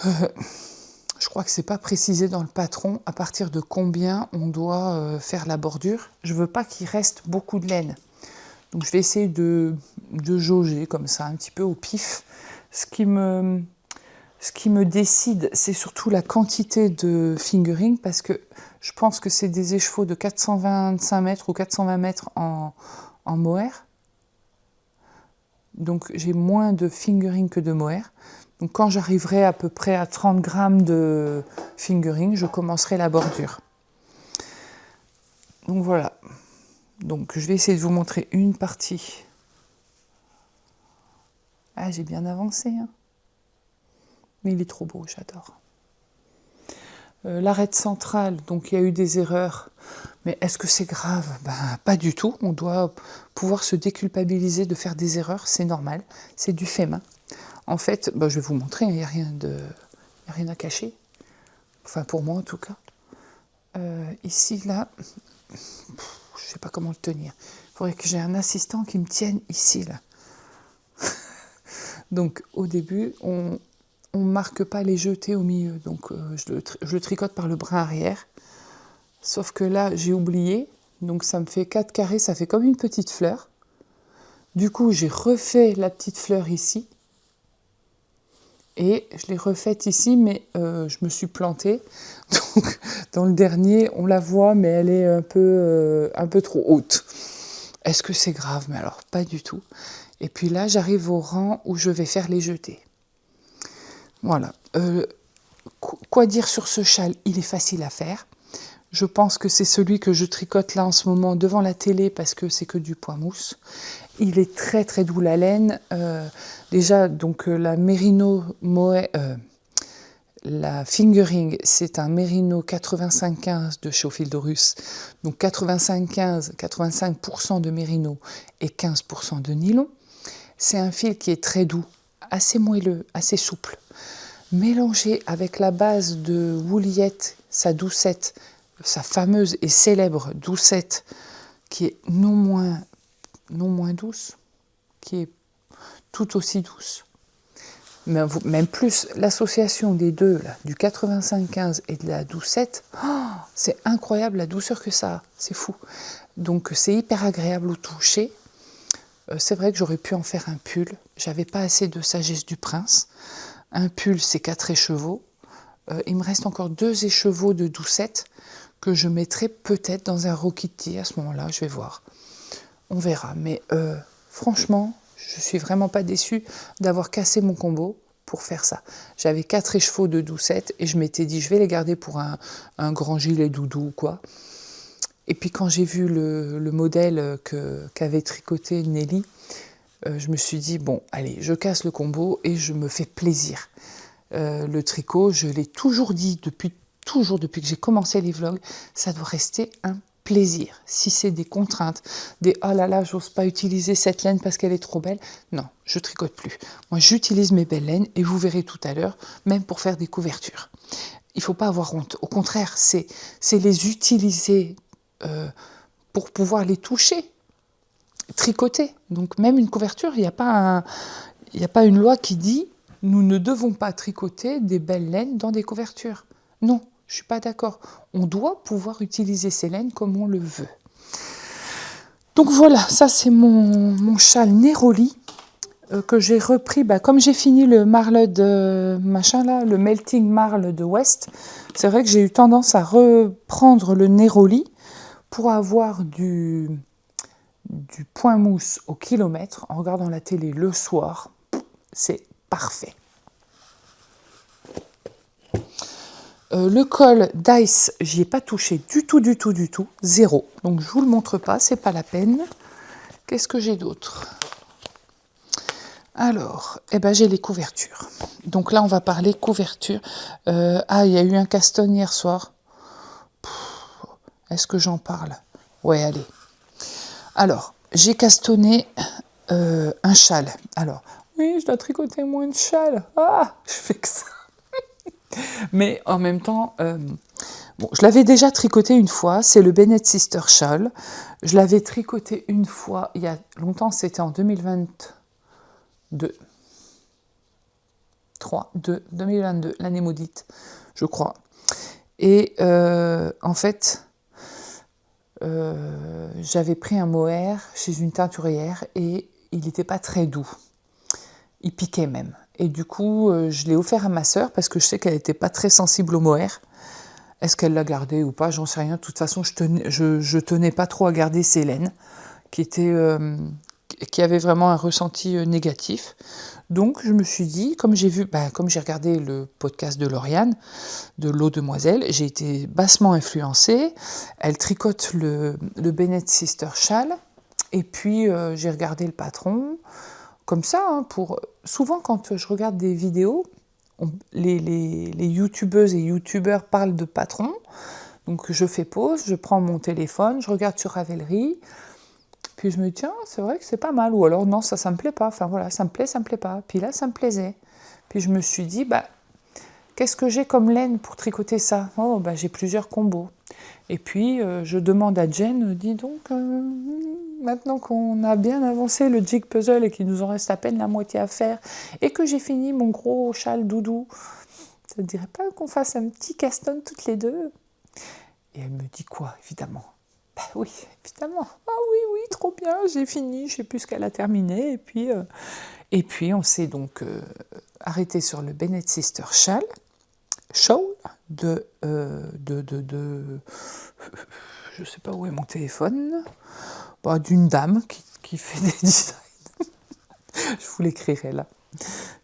Je crois que c'est pas précisé dans le patron à partir de combien on doit faire la bordure. Je veux pas qu'il reste beaucoup de laine. Donc je vais essayer de jauger comme ça, un petit peu au pif. Ce qui me décide, c'est surtout la quantité de fingering, parce que je pense que c'est des écheveaux de 425 mètres ou 420 mètres en mohair. Donc j'ai moins de fingering que de mohair. Donc quand j'arriverai à peu près à 30 grammes de fingering, je commencerai la bordure. Donc voilà. Donc je vais essayer de vous montrer une partie. Ah, j'ai bien avancé, hein. Mais il est trop beau, j'adore. L'arête centrale, donc il y a eu des erreurs, mais est-ce que c'est grave? Ben, pas du tout. On doit pouvoir se déculpabiliser de faire des erreurs, c'est normal, c'est du fait main. En fait, ben, je vais vous montrer, il n'y a rien à cacher. Enfin, pour moi en tout cas. Ici, là, je ne sais pas comment le tenir. Il faudrait que j'ai un assistant qui me tienne ici, là. Donc, au début, on ne marque pas les jetés au milieu. Donc, je le tricote par le brin arrière. Sauf que là, j'ai oublié. Donc, ça me fait 4 carrés. Ça fait comme une petite fleur. Du coup, j'ai refait la petite fleur ici. Et je l'ai refaite ici, mais je me suis plantée. Donc, dans le dernier, on la voit, mais elle est un peu trop haute. Est-ce que c'est grave? Mais alors, pas du tout. Et puis là, j'arrive au rang où je vais faire les jetés. Voilà. Quoi dire sur ce châle? Il est facile à faire. Je pense que c'est celui que je tricote là en ce moment devant la télé parce que c'est que du point mousse. Il est très très doux la laine. Déjà, donc la Merino la fingering, c'est un Merino 85-15 de chez Ophildorus. Donc 85% de Merino et 15% de nylon. C'est un fil qui est très doux, assez moelleux, assez souple. Mélangé avec la base de Woolyette, sa doucette, sa fameuse et célèbre doucette, qui est non moins douce, qui est tout aussi douce. Mais même plus, l'association des deux, là, du 85-15 et de la doucette, oh, c'est incroyable la douceur que ça a, c'est fou. Donc c'est hyper agréable au toucher. C'est vrai que j'aurais pu en faire un pull, j'avais pas assez de sagesse du prince. Un pull, c'est 4 écheveaux. Il me reste encore 2 écheveaux de doucette que je mettrai peut-être dans un Rokiti à ce moment-là, je vais voir. On verra, mais franchement, je suis vraiment pas déçue d'avoir cassé mon combo pour faire ça. J'avais 4 écheveaux de doucette et je m'étais dit, je vais les garder pour un grand gilet doudou ou quoi. Et puis quand j'ai vu le modèle qu'avait tricoté Nelly, je me suis dit, bon, allez, je casse le combo et je me fais plaisir. Le tricot, je l'ai toujours dit depuis que j'ai commencé les vlogs, ça doit rester un plaisir. Si c'est des contraintes, des « oh là là, j'ose pas utiliser cette laine parce qu'elle est trop belle », non, je tricote plus. Moi, j'utilise mes belles laines et vous verrez tout à l'heure, même pour faire des couvertures. Il faut pas avoir honte. Au contraire, c'est les utiliser pour pouvoir les toucher. tricoter. Donc même une couverture, il n'y a pas une loi qui dit nous ne devons pas tricoter des belles laines dans des couvertures. Non, je ne suis pas d'accord. On doit pouvoir utiliser ces laines comme on le veut. Donc voilà, ça c'est mon châle Neroli que j'ai repris, comme j'ai fini le marle de machin là, le melting marle de West. C'est vrai que j'ai eu tendance à reprendre le Neroli pour avoir du point mousse au kilomètre en regardant la télé le soir. C'est parfait. Le col d'Ice, j'y ai pas touché du tout, zéro. Donc je vous le montre pas, c'est pas la peine. Qu'est-ce que j'ai d'autre? Alors, j'ai les couvertures. Donc là, on va parler couverture. Il y a eu un caston hier soir. Est-ce que j'en parle? Ouais, allez. Alors, j'ai castonné un châle. Alors, oui, je dois tricoter moins de châle. Ah, je fais que ça. Mais en même temps, je l'avais déjà tricoté une fois, c'est le Bennett Sister Shawl. Je l'avais tricoté une fois, il y a longtemps, c'était en 2022. 2022, l'année maudite, je crois. Et en fait, j'avais pris un mohair chez une teinturière et il n'était pas très doux. Il piquait même. Et du coup, je l'ai offert à ma sœur parce que je sais qu'elle n'était pas très sensible au mohair. Est-ce qu'elle l'a gardé ou pas? J'en sais rien. De toute façon, je tenais pas trop à garder ces laines qui avaient vraiment un ressenti négatif. Donc, je me suis dit, comme j'ai regardé le podcast de Lauriane, de l'eau demoiselle, j'ai été bassement influencée. Elle tricote le Bennett Sister Shawl. Et puis, j'ai regardé le patron. Comme ça, souvent quand je regarde des vidéos, les youtubeuses et youtubeurs parlent de patrons. Donc je fais pause, je prends mon téléphone, je regarde sur Ravelry, puis je me dis tiens, c'est vrai que c'est pas mal. Ou alors non, ça me plaît pas. Enfin voilà, ça me plaît pas. Puis là, ça me plaisait. Puis je me suis dit, qu'est-ce que j'ai comme laine pour tricoter ça? Oh, j'ai plusieurs combos. Et puis, je demande à Jen, dis donc, maintenant qu'on a bien avancé le jig puzzle et qu'il nous en reste à peine la moitié à faire, et que j'ai fini mon gros châle doudou, ça ne dirait pas qu'on fasse un petit caston toutes les deux? Et elle me dit quoi, évidemment? Oui, évidemment. Ah oui, trop bien, j'ai fini, je sais plus ce qu'elle a terminé. Et puis on s'est donc arrêté sur le Bennett Sister Shawl je sais pas où est mon téléphone, d'une dame qui fait des designs. Je vous l'écrirai là.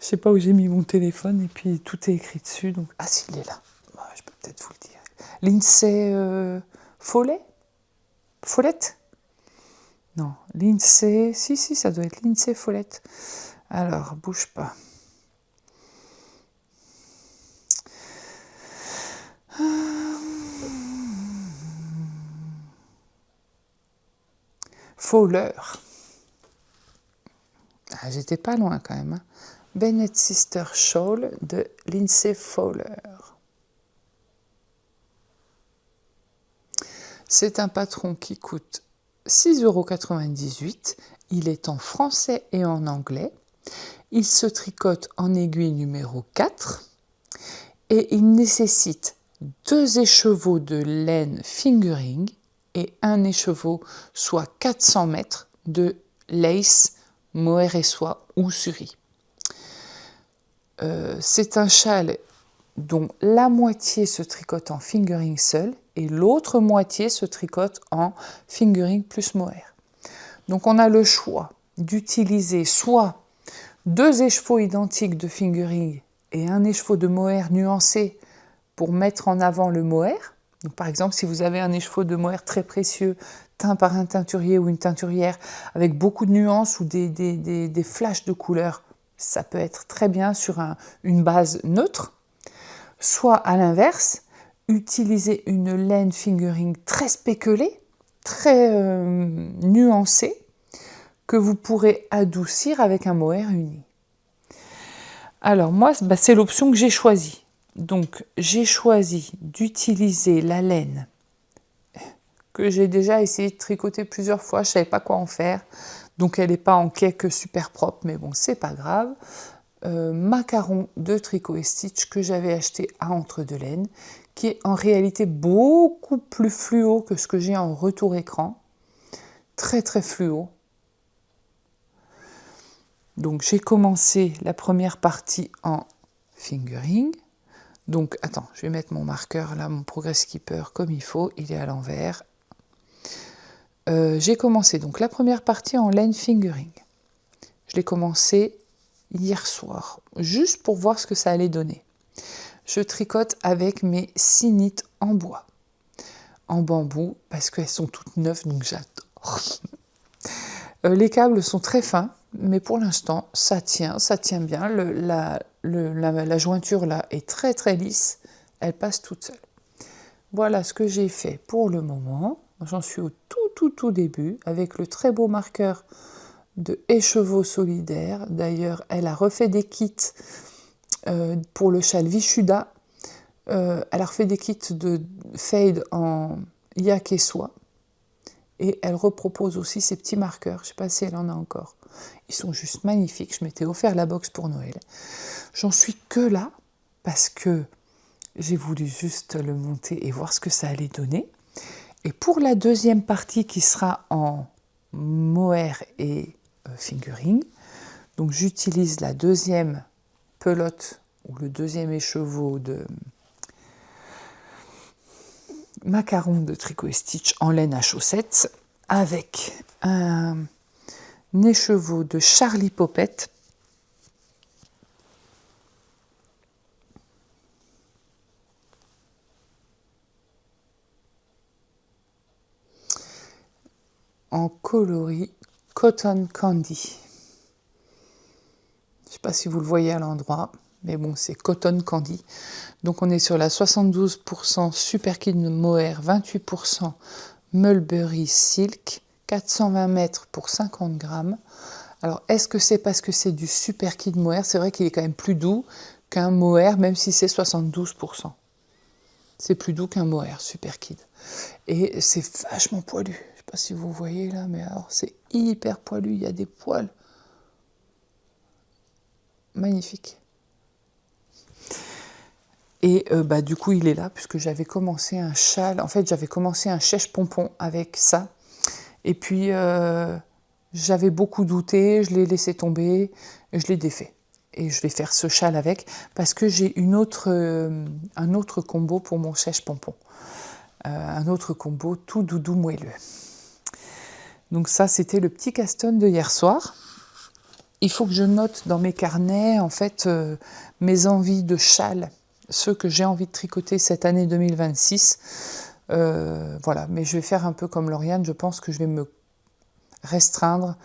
Je sais pas où j'ai mis mon téléphone et puis tout est écrit dessus. Donc si, il est là. Je peux peut-être vous le dire. Lindsay Follett? Non, Lindsay. Si, ça doit être Lindsay Follett. Alors, bouge pas. Fowler. J'étais pas loin quand même. Bennett Sister Shawl de Lindsay Fowler. C'est un patron qui coûte 6,98 €. Il est en français et en anglais. Il se tricote en aiguille numéro 4 et il nécessite 2 écheveaux de laine fingering et un écheveau, soit 400 mètres de lace, mohair et soie ou suri. C'est un châle dont la moitié se tricote en fingering seul et l'autre moitié se tricote en fingering plus mohair. Donc on a le choix d'utiliser soit 2 écheveaux identiques de fingering et un écheveau de mohair nuancé pour mettre en avant le mohair. Donc, par exemple, si vous avez un écheveau de mohair très précieux teint par un teinturier ou une teinturière avec beaucoup de nuances ou des flashs de couleurs, ça peut être très bien sur une base neutre. Soit à l'inverse, utiliser une laine fingering très spéculée, très nuancée, que vous pourrez adoucir avec un mohair uni. Alors moi, c'est l'option que j'ai choisie. Donc j'ai choisi d'utiliser la laine que j'ai déjà essayé de tricoter plusieurs fois, je ne savais pas quoi en faire. Donc elle n'est pas en cake super propre, mais bon, c'est pas grave. Macaron de Tricot et Stitch que j'avais acheté à Entre-deux-Laines, qui est en réalité beaucoup plus fluo que ce que j'ai en retour écran. Très très fluo. Donc j'ai commencé la première partie en fingering. Donc attends, je vais mettre mon marqueur là, mon Progress Keeper comme il faut, il est à l'envers. J'ai commencé donc la première partie en laine fingering. Je l'ai commencé hier soir, juste pour voir ce que ça allait donner. Je tricote avec mes 6 nits en bois, en bambou, parce qu'elles sont toutes neuves, donc j'adore. Les câbles sont très fins, mais pour l'instant, ça tient bien. La jointure là est très très lisse, elle passe toute seule. Voilà ce que j'ai fait pour le moment. J'en suis au tout début, avec le très beau marqueur de Écheveau Solidaire. D'ailleurs, elle a refait des kits pour le châle Vishuda. Elle a refait des kits de fade en yak et soie. Et elle repropose aussi ces petits marqueurs. Je ne sais pas si elle en a encore. Ils sont juste magnifiques. Je m'étais offert la box pour Noël. J'en suis que là, parce que j'ai voulu juste le monter et voir ce que ça allait donner. Et pour la deuxième partie qui sera en mohair et fingering, donc j'utilise la deuxième pelote ou le deuxième écheveau de Macaron de Tricot et Stitch en laine à chaussettes avec un écheveau de Charlie Popette en coloris Cotton Candy. Je ne sais pas si vous le voyez à l'endroit, mais bon, c'est Cotton Candy. Donc on est sur la 72% Super Kid Mohair, 28% Mulberry Silk, 420 mètres pour 50 grammes. Alors, est-ce que c'est parce que c'est du Super Kid Mohair? C'est vrai qu'il est quand même plus doux qu'un mohair, même si c'est 72%. C'est plus doux qu'un mohair Super Kid. Et c'est vachement poilu. Je ne sais pas si vous voyez là, mais alors c'est hyper poilu. Il y a des poils. Magnifique. Et du coup, il est là, puisque j'avais commencé un châle. En fait, j'avais commencé un chèche-pompon avec ça. Et puis, j'avais beaucoup douté, je l'ai laissé tomber, et je l'ai défait. Et je vais faire ce châle avec, parce que j'ai un autre combo pour mon chèche-pompon. Un autre combo tout doudou moelleux. Donc ça, c'était le petit caston de hier soir. Il faut que je note dans mes carnets, en fait, mes envies de châle, ceux que j'ai envie de tricoter cette année 2026. Voilà, mais je vais faire un peu comme Lauriane, je pense que je vais me restreindre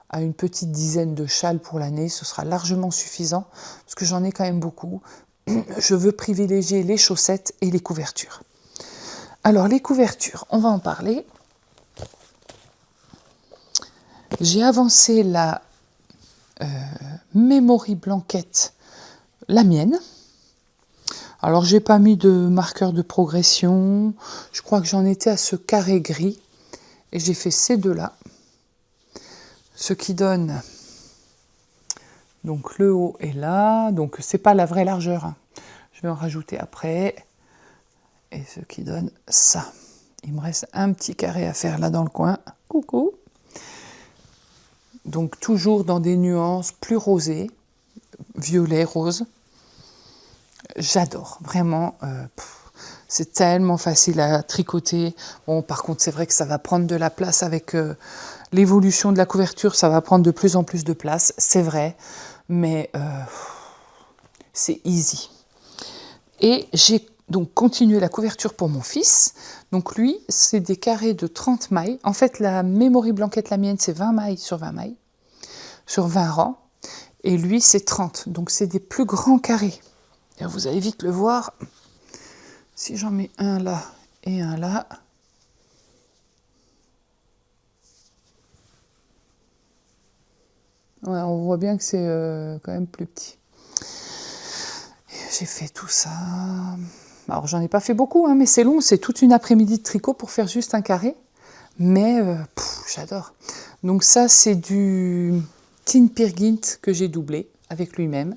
à une petite dizaine de châles pour l'année, ce sera largement suffisant, parce que j'en ai quand même beaucoup. Je veux privilégier les chaussettes et les couvertures. Alors les couvertures, on va en parler. J'ai avancé la Memory Blanquette, la mienne. Alors j'ai pas mis de marqueur de progression, je crois que j'en étais à ce carré gris, et j'ai fait ces deux-là. Ce qui donne, donc le haut est là, donc c'est pas la vraie largeur, hein. Je vais en rajouter après, et ce qui donne ça. Il me reste un petit carré à faire là dans le coin, coucou. Donc toujours dans des nuances plus rosées, violet, rose. J'adore, vraiment, c'est tellement facile à tricoter. Bon, par contre, c'est vrai que ça va prendre de la place avec l'évolution de la couverture, ça va prendre de plus en plus de place, c'est vrai, mais c'est easy. Et j'ai donc continué la couverture pour mon fils. Donc lui, c'est des carrés de 30 mailles. En fait, la Memory Blanquette, la mienne, c'est 20 mailles sur 20 mailles, sur 20 rangs. Et lui, c'est 30. Donc c'est des plus grands carrés. Et vous allez vite le voir. Si j'en mets un là et un là, ouais, on voit bien que c'est quand même plus petit. J'ai fait tout ça. Alors j'en ai pas fait beaucoup, hein, mais c'est long, c'est toute une après-midi de tricot pour faire juste un carré. mais j'adore. Donc ça, c'est du Tin Peer Gynt que j'ai doublé avec lui-même.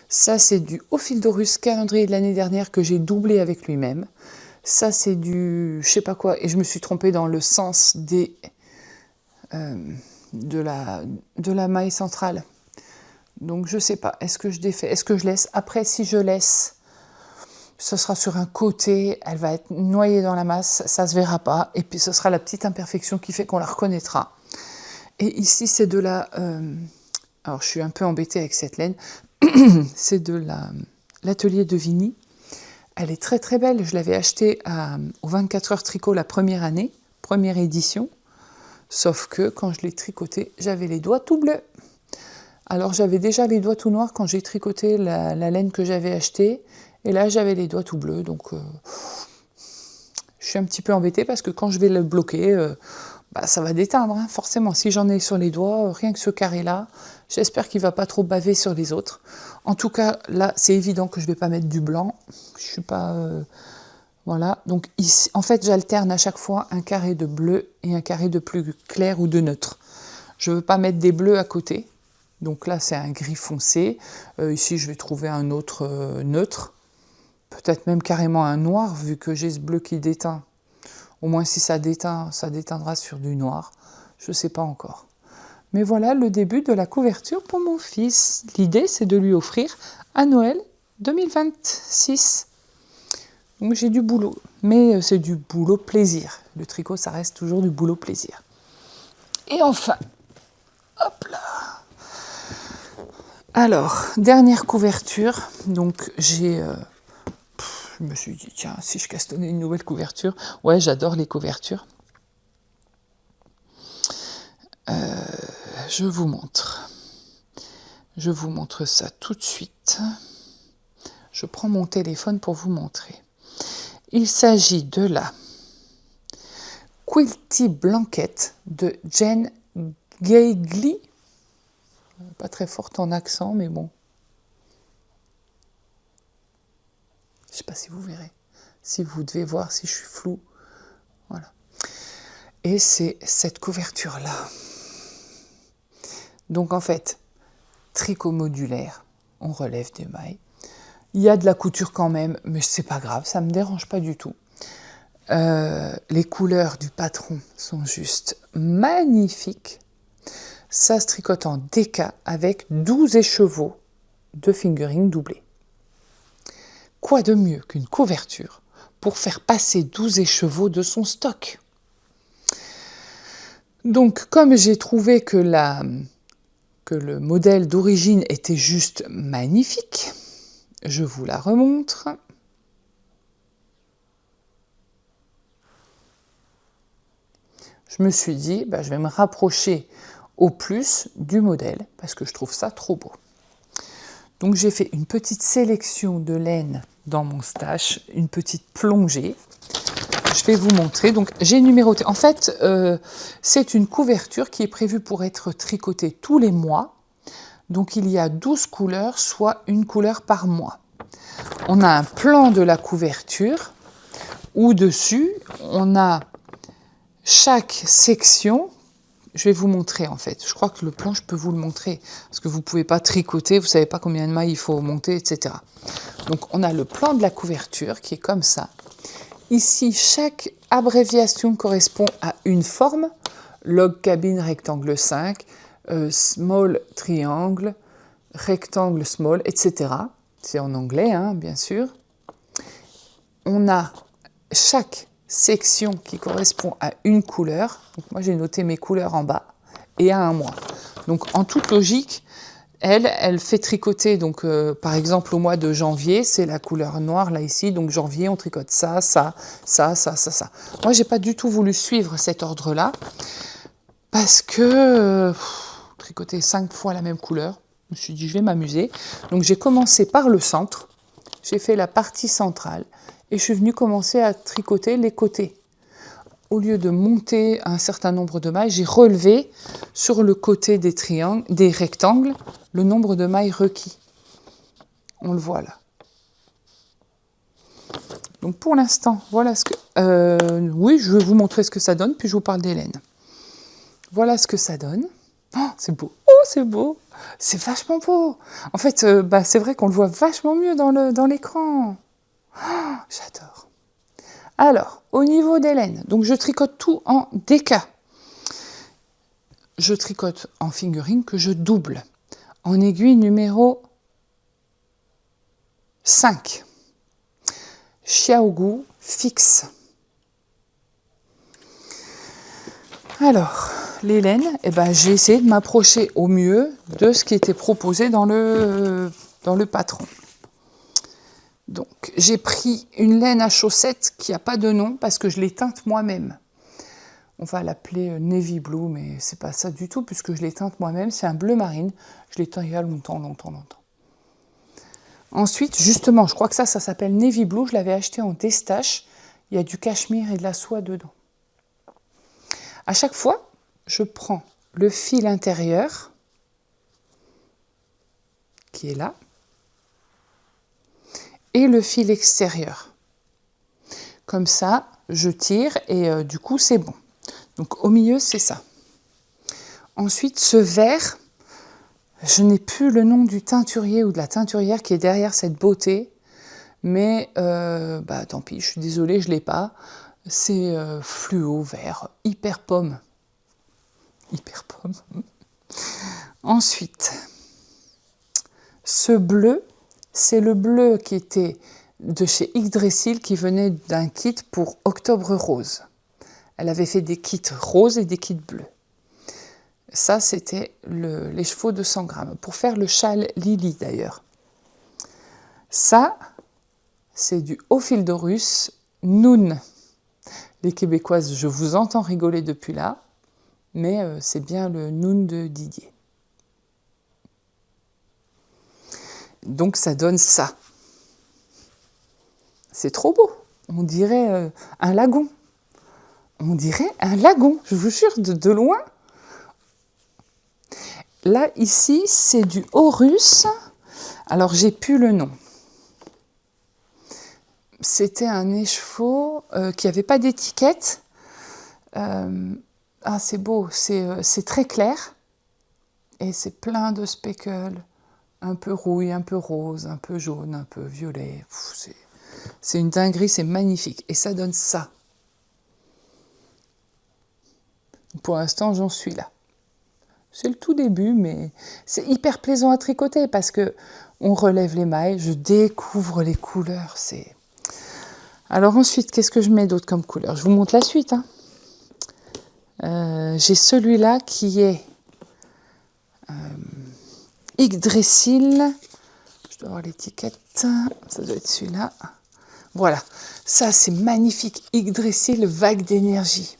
Ça, c'est du Ophildorus calendrier de l'année dernière que j'ai doublé avec lui-même. Ça, c'est du je sais pas quoi, et je me suis trompée dans le sens des de la maille centrale. Donc je sais pas, est-ce que je défais, est-ce que je laisse? Après, si je laisse, ce sera sur un côté, elle va être noyée dans la masse, ça se verra pas, et puis ce sera la petite imperfection qui fait qu'on la reconnaîtra. Et ici, c'est de la... alors, je suis un peu embêtée avec cette laine. C'est de l'atelier de Vigny. Elle est très très belle. Je l'avais achetée au 24 heures tricot la première année, première édition. Sauf que quand je l'ai tricotée, j'avais les doigts tout bleus. Alors, j'avais déjà les doigts tout noirs quand j'ai tricoté la laine que j'avais achetée. Et là, j'avais les doigts tout bleus. Donc, je suis un petit peu embêtée parce que quand je vais le bloquer... ça va déteindre, hein, forcément. Si j'en ai sur les doigts, rien que ce carré-là, j'espère qu'il ne va pas trop baver sur les autres. En tout cas, là, c'est évident que je ne vais pas mettre du blanc. Je ne suis pas... voilà. Donc, ici, en fait, j'alterne à chaque fois un carré de bleu et un carré de plus clair ou de neutre. Je ne veux pas mettre des bleus à côté. Donc là, c'est un gris foncé. Ici, je vais trouver un autre neutre. Peut-être même carrément un noir, vu que j'ai ce bleu qui déteint. Au moins, si ça déteint, ça déteindra sur du noir. Je ne sais pas encore. Mais voilà le début de la couverture pour mon fils. L'idée, c'est de lui offrir à Noël 2026. Donc j'ai du boulot. Mais c'est du boulot plaisir. Le tricot, ça reste toujours du boulot plaisir. Et enfin, hop là. Alors, dernière couverture. Donc j'ai... je me suis dit, tiens, si je castonnais une nouvelle couverture. Ouais, j'adore les couvertures. Je vous montre. Je vous montre ça tout de suite. Je prends mon téléphone pour vous montrer. Il s'agit de la Quilty Blanket de Jen Gagli. Pas très forte en accent, mais bon. Je ne sais pas si vous verrez. Si vous devez voir si je suis floue. Voilà. Et c'est cette couverture-là. Donc en fait, tricot modulaire, on relève des mailles. Il y a de la couture quand même, mais c'est pas grave, ça me dérange pas du tout. Les couleurs du patron sont juste magnifiques. Ça se tricote en DK avec 12 écheveaux de fingering doublé. Quoi de mieux qu'une couverture pour faire passer 12 écheveaux de son stock? Donc, comme j'ai trouvé que le modèle d'origine était juste magnifique, je vous la remontre. Je me suis dit, je vais me rapprocher au plus du modèle parce que je trouve ça trop beau. Donc j'ai fait une petite sélection de laine dans mon stash, une petite plongée. Je vais vous montrer. Donc j'ai numéroté. En fait, c'est une couverture qui est prévue pour être tricotée tous les mois. Donc il y a 12 couleurs, soit une couleur par mois. On a un plan de la couverture où dessus, on a chaque section. Je vais vous montrer en fait. Je crois que le plan, je peux vous le montrer. Parce que vous ne pouvez pas tricoter, vous ne savez pas combien de mailles il faut monter, etc. Donc on a le plan de la couverture qui est comme ça. Ici, chaque abréviation correspond à une forme. Log cabine rectangle 5, small triangle, rectangle small, etc. C'est en anglais, hein, bien sûr. On a chaque section qui correspond à une couleur. Donc moi, j'ai noté mes couleurs en bas et à un mois. Donc, en toute logique, elle fait tricoter, donc par exemple au mois de janvier, c'est la couleur noire là ici, donc janvier on tricote ça, ça, ça, ça, ça, ça. Moi j'ai pas du tout voulu suivre cet ordre-là, parce que tricoter 5 fois la même couleur, je me suis dit je vais m'amuser. Donc j'ai commencé par le centre, j'ai fait la partie centrale, et je suis venue commencer à tricoter les côtés. Au lieu de monter un certain nombre de mailles, j'ai relevé sur le côté des triangles, des rectangles, le nombre de mailles requis. On le voit là. Donc pour l'instant, voilà ce que... oui, je vais vous montrer ce que ça donne, puis je vous parle des laines. Voilà ce que ça donne. Oh, c'est beau. Oh, c'est beau. C'est vachement beau. En fait, c'est vrai qu'on le voit vachement mieux dans l'écran. Oh, j'adore. Alors, au niveau des laines, donc je tricote tout en DK. Je tricote en fingering que je double. En aiguille numéro 5. Xiaogu fixe. Alors, les laines, j'ai essayé de m'approcher au mieux de ce qui était proposé dans le patron. Donc, j'ai pris une laine à chaussettes qui n'a pas de nom parce que je l'ai teinte moi-même. On va l'appeler Navy Blue, mais c'est pas ça du tout puisque je l'ai teinte moi-même. C'est un bleu marine. Je l'ai teint il y a longtemps. Ensuite, justement, je crois que ça s'appelle Navy Blue. Je l'avais acheté en destache. Il y a du cachemire et de la soie dedans. À chaque fois, je prends le fil intérieur qui est là et le fil extérieur. Comme ça, je tire et du coup, c'est bon. Donc au milieu, c'est ça. Ensuite, ce vert, je n'ai plus le nom du teinturier ou de la teinturière qui est derrière cette beauté, mais tant pis, je suis désolée, je ne l'ai pas. C'est fluo vert, hyper pomme. Hyper pomme. Ensuite, ce bleu, c'est le bleu qui était de chez Yggdrasil qui venait d'un kit pour Octobre Rose. Elle avait fait des kits roses et des kits bleus. Ça, c'était les chevaux de 100 grammes. Pour faire le châle Lily, d'ailleurs. Ça, c'est du Ophildorus Noun. Les Québécoises, je vous entends rigoler depuis là, mais c'est bien le Noun de Didier. Donc, ça donne ça. C'est trop beau. On dirait un lagon. On dirait un lagon, je vous jure, de loin. Là, ici, c'est du Horus. Alors, j'ai plus le nom. C'était un écheveau qui n'avait pas d'étiquette. C'est beau, c'est très clair. Et c'est plein de speckles. Un peu rouille, un peu rose, un peu jaune, un peu violet. C'est une dinguerie, c'est magnifique. Et ça donne ça. Pour l'instant, j'en suis là. C'est le tout début, mais c'est hyper plaisant à tricoter parce que on relève les mailles, je découvre les couleurs. Alors ensuite, qu'est-ce que je mets d'autre comme couleur? Je vous montre la suite. J'ai celui-là qui est Yggdrasil. Je dois avoir l'étiquette. Ça doit être celui-là. Voilà. Ça, c'est magnifique. Yggdrasil, vague d'énergie.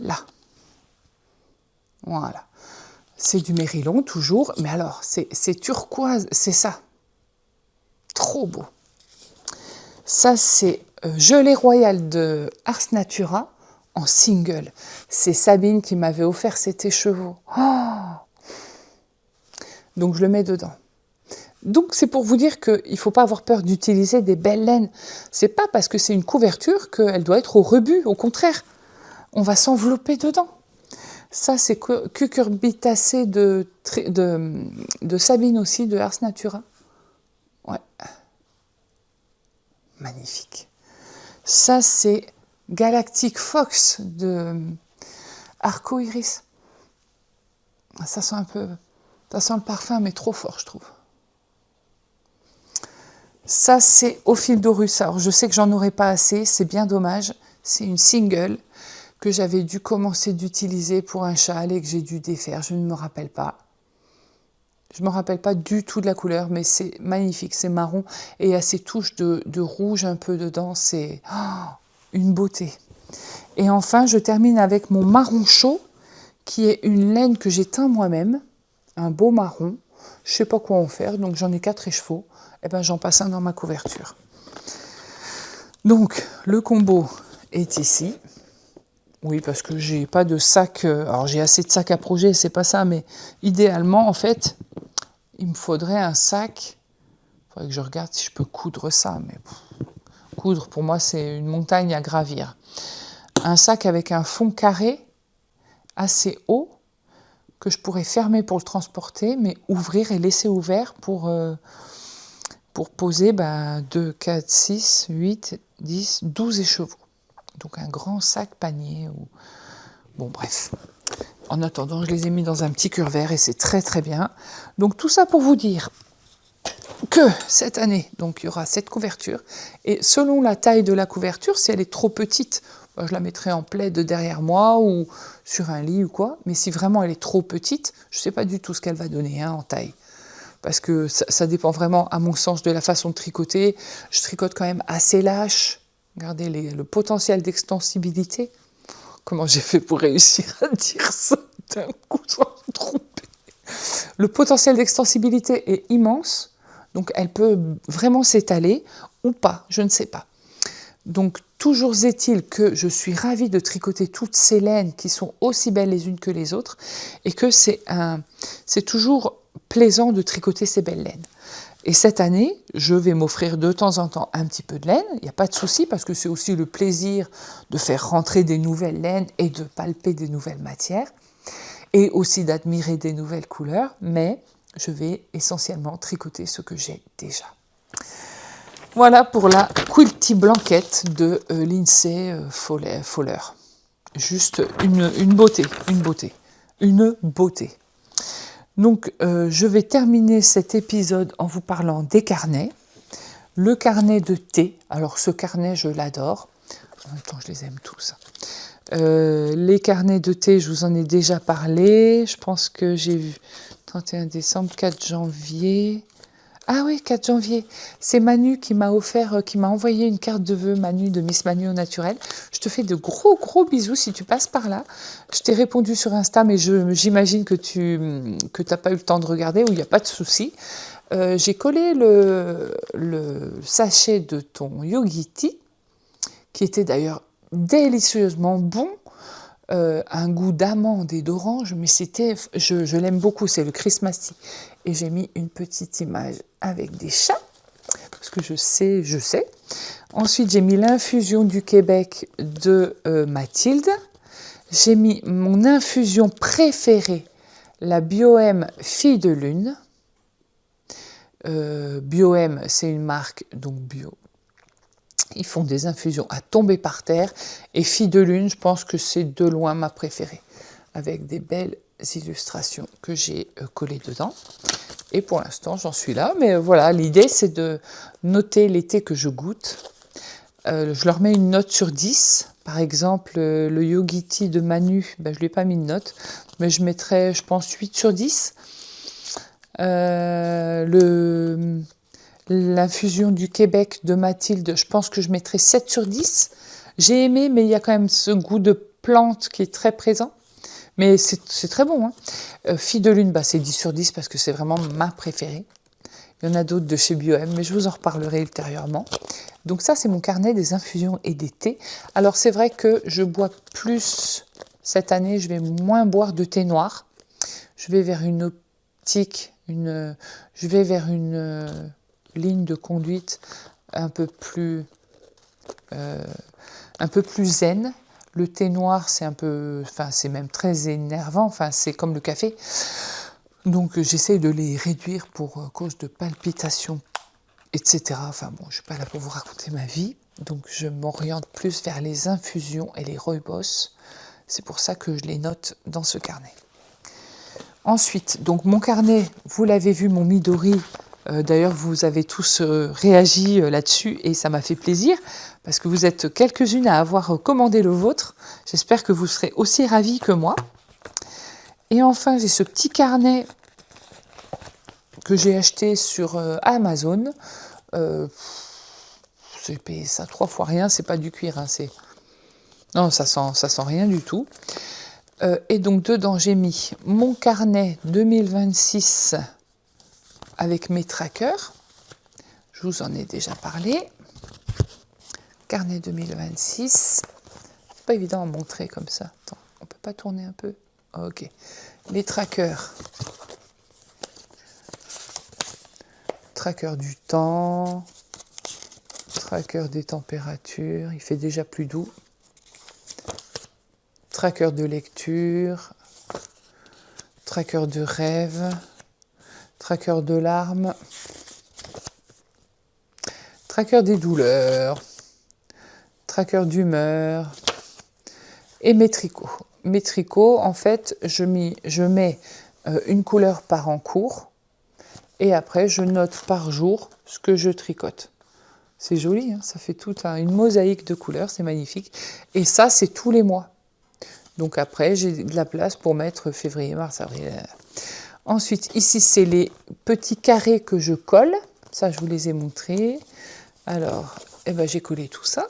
Là. Voilà. C'est du Mérillon, toujours. Mais alors, c'est turquoise. C'est ça. Trop beau. Ça, c'est Gelée Royale de Ars Natura en single. C'est Sabine qui m'avait offert cet écheveau. Oh, donc, je le mets dedans. Donc, c'est pour vous dire qu'il ne faut pas avoir peur d'utiliser des belles laines. C'est pas parce que c'est une couverture qu'elle doit être au rebut. Au contraire, on va s'envelopper dedans. Ça, c'est Cucurbitacée de Sabine aussi, de Ars Natura. Ouais. Magnifique. Ça, c'est Galactic Fox de Arco Iris. Ça sent un peu... Ça sent le parfum, mais trop fort, je trouve. Ça, c'est Ophildorus. Alors, je sais que j'en aurai pas assez, c'est bien dommage. C'est une single que j'avais dû commencer d'utiliser pour un châle et que j'ai dû défaire. Je ne me rappelle pas. Je ne me rappelle pas du tout de la couleur, mais c'est magnifique. C'est marron et il y a ces touches de rouge un peu dedans. C'est une beauté. Et enfin, je termine avec mon marron chaud, qui est une laine que j'ai teint moi-même. Un beau marron. Je ne sais pas quoi en faire, donc j'en ai 4 écheveaux. Et j'en passe un dans ma couverture. Donc, le combo est ici. Oui, parce que j'ai pas de sac. Alors, j'ai assez de sacs à projet, c'est pas ça, mais idéalement, en fait, il me faudrait un sac. Il faudrait que je regarde si je peux coudre ça, mais coudre, pour moi c'est une montagne à gravir. Un sac avec un fond carré assez haut que je pourrais fermer pour le transporter, mais ouvrir et laisser ouvert pour poser 2, 4, 6, 8, 10, 12 écheveaux. Donc un grand sac panier. Bon bref. En attendant, je les ai mis dans un petit cure-vert et c'est très très bien. Donc tout ça pour vous dire que cette année, donc il y aura cette couverture. Et selon la taille de la couverture, si elle est trop petite, je la mettrai en plaid derrière moi ou sur un lit ou quoi. Mais si vraiment elle est trop petite, je ne sais pas du tout ce qu'elle va donner en taille. Parce que ça dépend vraiment, à mon sens, de la façon de tricoter. Je tricote quand même assez lâche. Regardez le potentiel d'extensibilité. Comment j'ai fait pour réussir à dire ça d'un coup sans me tromper. Le potentiel d'extensibilité est immense, donc elle peut vraiment s'étaler ou pas, je ne sais pas. Donc toujours est-il que je suis ravie de tricoter toutes ces laines qui sont aussi belles les unes que les autres et que c'est toujours plaisant de tricoter ces belles laines. Et cette année, je vais m'offrir de temps en temps un petit peu de laine, il n'y a pas de souci parce que c'est aussi le plaisir de faire rentrer des nouvelles laines et de palper des nouvelles matières et aussi d'admirer des nouvelles couleurs, mais je vais essentiellement tricoter ce que j'ai déjà. Voilà pour la Quilty Blanket de Lindsay Fowler. Juste une beauté, une beauté, une beauté. Donc, je vais terminer cet épisode en vous parlant des carnets. Le carnet de thé, alors ce carnet, je l'adore. En même temps, je les aime tous. Les carnets de thé, je vous en ai déjà parlé. Je pense que j'ai vu 31 décembre, 4 janvier. Ah oui, 4 janvier. C'est Manu qui m'a envoyé une carte de vœux, Manu, de Miss Manu au naturel. Je te fais de gros, gros bisous si tu passes par là. Je t'ai répondu sur Insta, mais j'imagine que tu n'as pas eu le temps de regarder, ou il n'y a pas de souci. J'ai collé le sachet de ton Yogiti, qui était d'ailleurs délicieusement bon. Un goût d'amande et d'orange, mais je l'aime beaucoup, c'est le Christmas Tea. Et j'ai mis une petite image avec des chats, parce que je sais. Ensuite, j'ai mis l'infusion du Québec de Mathilde. J'ai mis mon infusion préférée, la Bioème Fille de Lune. Bioème, c'est une marque, donc bio. Ils font des infusions à tomber par terre. Et Fille de Lune, je pense que c'est de loin ma préférée. Avec des belles illustrations que j'ai collées dedans. Et pour l'instant, j'en suis là. Mais voilà, l'idée, c'est de noter les thés que je goûte. Je leur mets une note sur 10. Par exemple, le Yogiti de Manu, je ne lui ai pas mis de note. Mais je mettrais, je pense, 8 sur 10. L'infusion du Québec de Mathilde, je pense que je mettrais 7 sur 10. J'ai aimé, mais il y a quand même ce goût de plante qui est très présent. Mais c'est très bon. Fille de Lune, c'est 10 sur 10 parce que c'est vraiment ma préférée. Il y en a d'autres de chez Bioème, mais je vous en reparlerai ultérieurement. Donc ça, c'est mon carnet des infusions et des thés. Alors c'est vrai que je bois plus cette année, je vais moins boire de thé noir. Je vais vers une optique, je vais vers une ligne de conduite un peu plus zen. Le thé noir, c'est même très énervant, c'est comme le café. Donc j'essaye de les réduire pour cause de palpitations, etc. Je ne suis pas là pour vous raconter ma vie. Donc je m'oriente plus vers les infusions et les rooibos. C'est pour ça que je les note dans ce carnet. Ensuite, donc mon carnet, vous l'avez vu, mon Midori. D'ailleurs, vous avez tous réagi là-dessus et ça m'a fait plaisir parce que vous êtes quelques-unes à avoir commandé le vôtre. J'espère que vous serez aussi ravis que moi. Et enfin, j'ai ce petit carnet que j'ai acheté sur Amazon. J'ai payé ça 3 fois rien, c'est pas du cuir. Non, ça sent rien du tout. Et donc dedans, j'ai mis mon carnet 2026 avec mes trackers. Je vous en ai déjà parlé. Carnet 2026. C'est pas évident à montrer comme ça. Attends, on peut pas tourner un peu? Ok. Les trackers. Tracker du temps. Tracker des températures, il fait déjà plus doux. Tracker de lecture, tracker de rêve, tracker de larmes, tracker des douleurs, tracker d'humeur et mes tricots. Mes tricots, en fait, je mets une couleur par en cours et après je note par jour ce que je tricote. C'est joli, hein, ça fait toute une mosaïque de couleurs, c'est magnifique. Et ça, c'est tous les mois. Donc après, j'ai de la place pour mettre février, mars, avril. Ensuite, ici, c'est les petits carrés que je colle. Ça, je vous les ai montrés. Alors, j'ai collé tout ça.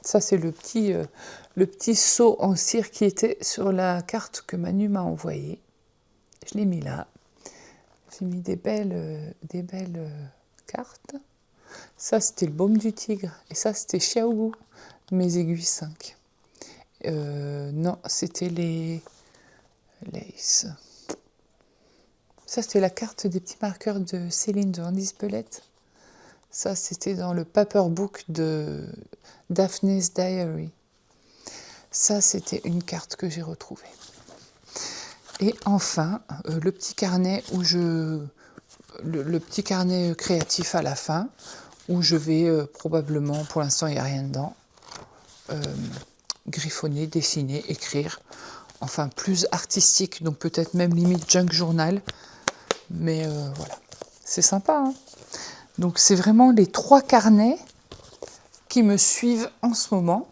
Ça, c'est le petit seau en cire qui était sur la carte que Manu m'a envoyée. Je l'ai mis là. J'ai mis des belles cartes. Ça, c'était le baume du tigre. Et ça, c'était Xiaogu, mes aiguilles 5. Non, c'était les lace. Ça, c'était la carte des petits marqueurs de Céline de Andy Spelette. Ça, c'était dans le paperbook de Daphne's Diary. Ça, c'était une carte que j'ai retrouvée. Et enfin, le petit carnet le petit carnet créatif à la fin, où je vais probablement, pour l'instant, il n'y a rien dedans, griffonner, dessiner, écrire, enfin plus artistique, donc peut-être même limite junk journal, mais voilà, c'est sympa, hein. Donc c'est vraiment les 3 carnets qui me suivent en ce moment.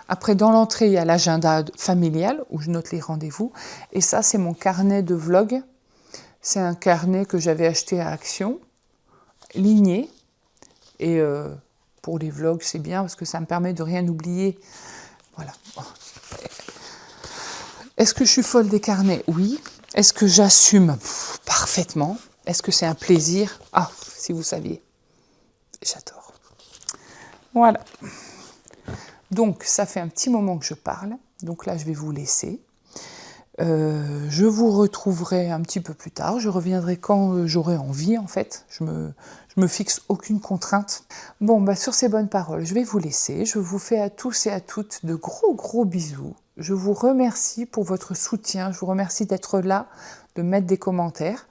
Après, dans l'entrée, il y a l'agenda familial où je note les rendez-vous, et ça, c'est mon carnet de vlog. C'est un carnet que j'avais acheté à Action, ligné, et pour les vlogs, c'est bien parce que ça me permet de rien oublier. Voilà. Est-ce que je suis folle des carnets? Oui. Est-ce que j'assume? Parfaitement. Est-ce que c'est un plaisir? Ah, si vous saviez. J'adore. Voilà. Donc, ça fait un petit moment que je parle. Donc là, je vais vous laisser. Je vous retrouverai un petit peu plus tard. Je reviendrai quand j'aurai envie, en fait. Je me fixe aucune contrainte. Bon, sur ces bonnes paroles, je vais vous laisser. Je vous fais à tous et à toutes de gros bisous. Je vous remercie pour votre soutien. Je vous remercie d'être là, de mettre des commentaires.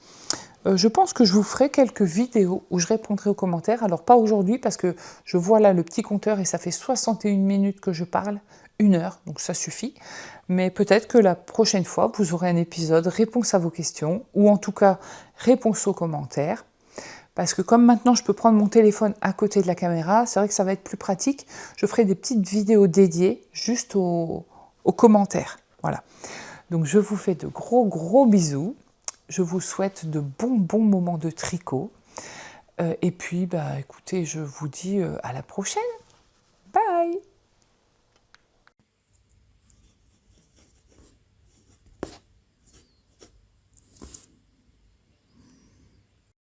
Je pense que je vous ferai quelques vidéos où je répondrai aux commentaires. Alors, pas aujourd'hui, parce que je vois là le petit compteur et ça fait 61 minutes que je parle. 1 heure, donc ça suffit. Mais peut-être que la prochaine fois, vous aurez un épisode réponse à vos questions, ou en tout cas, réponse aux commentaires. Parce que comme maintenant, je peux prendre mon téléphone à côté de la caméra, c'est vrai que ça va être plus pratique. Je ferai des petites vidéos dédiées juste aux commentaires. Voilà. Donc, je vous fais de gros bisous. Je vous souhaite de bons moments de tricot. Et puis, écoutez, je vous dis à la prochaine. Bye!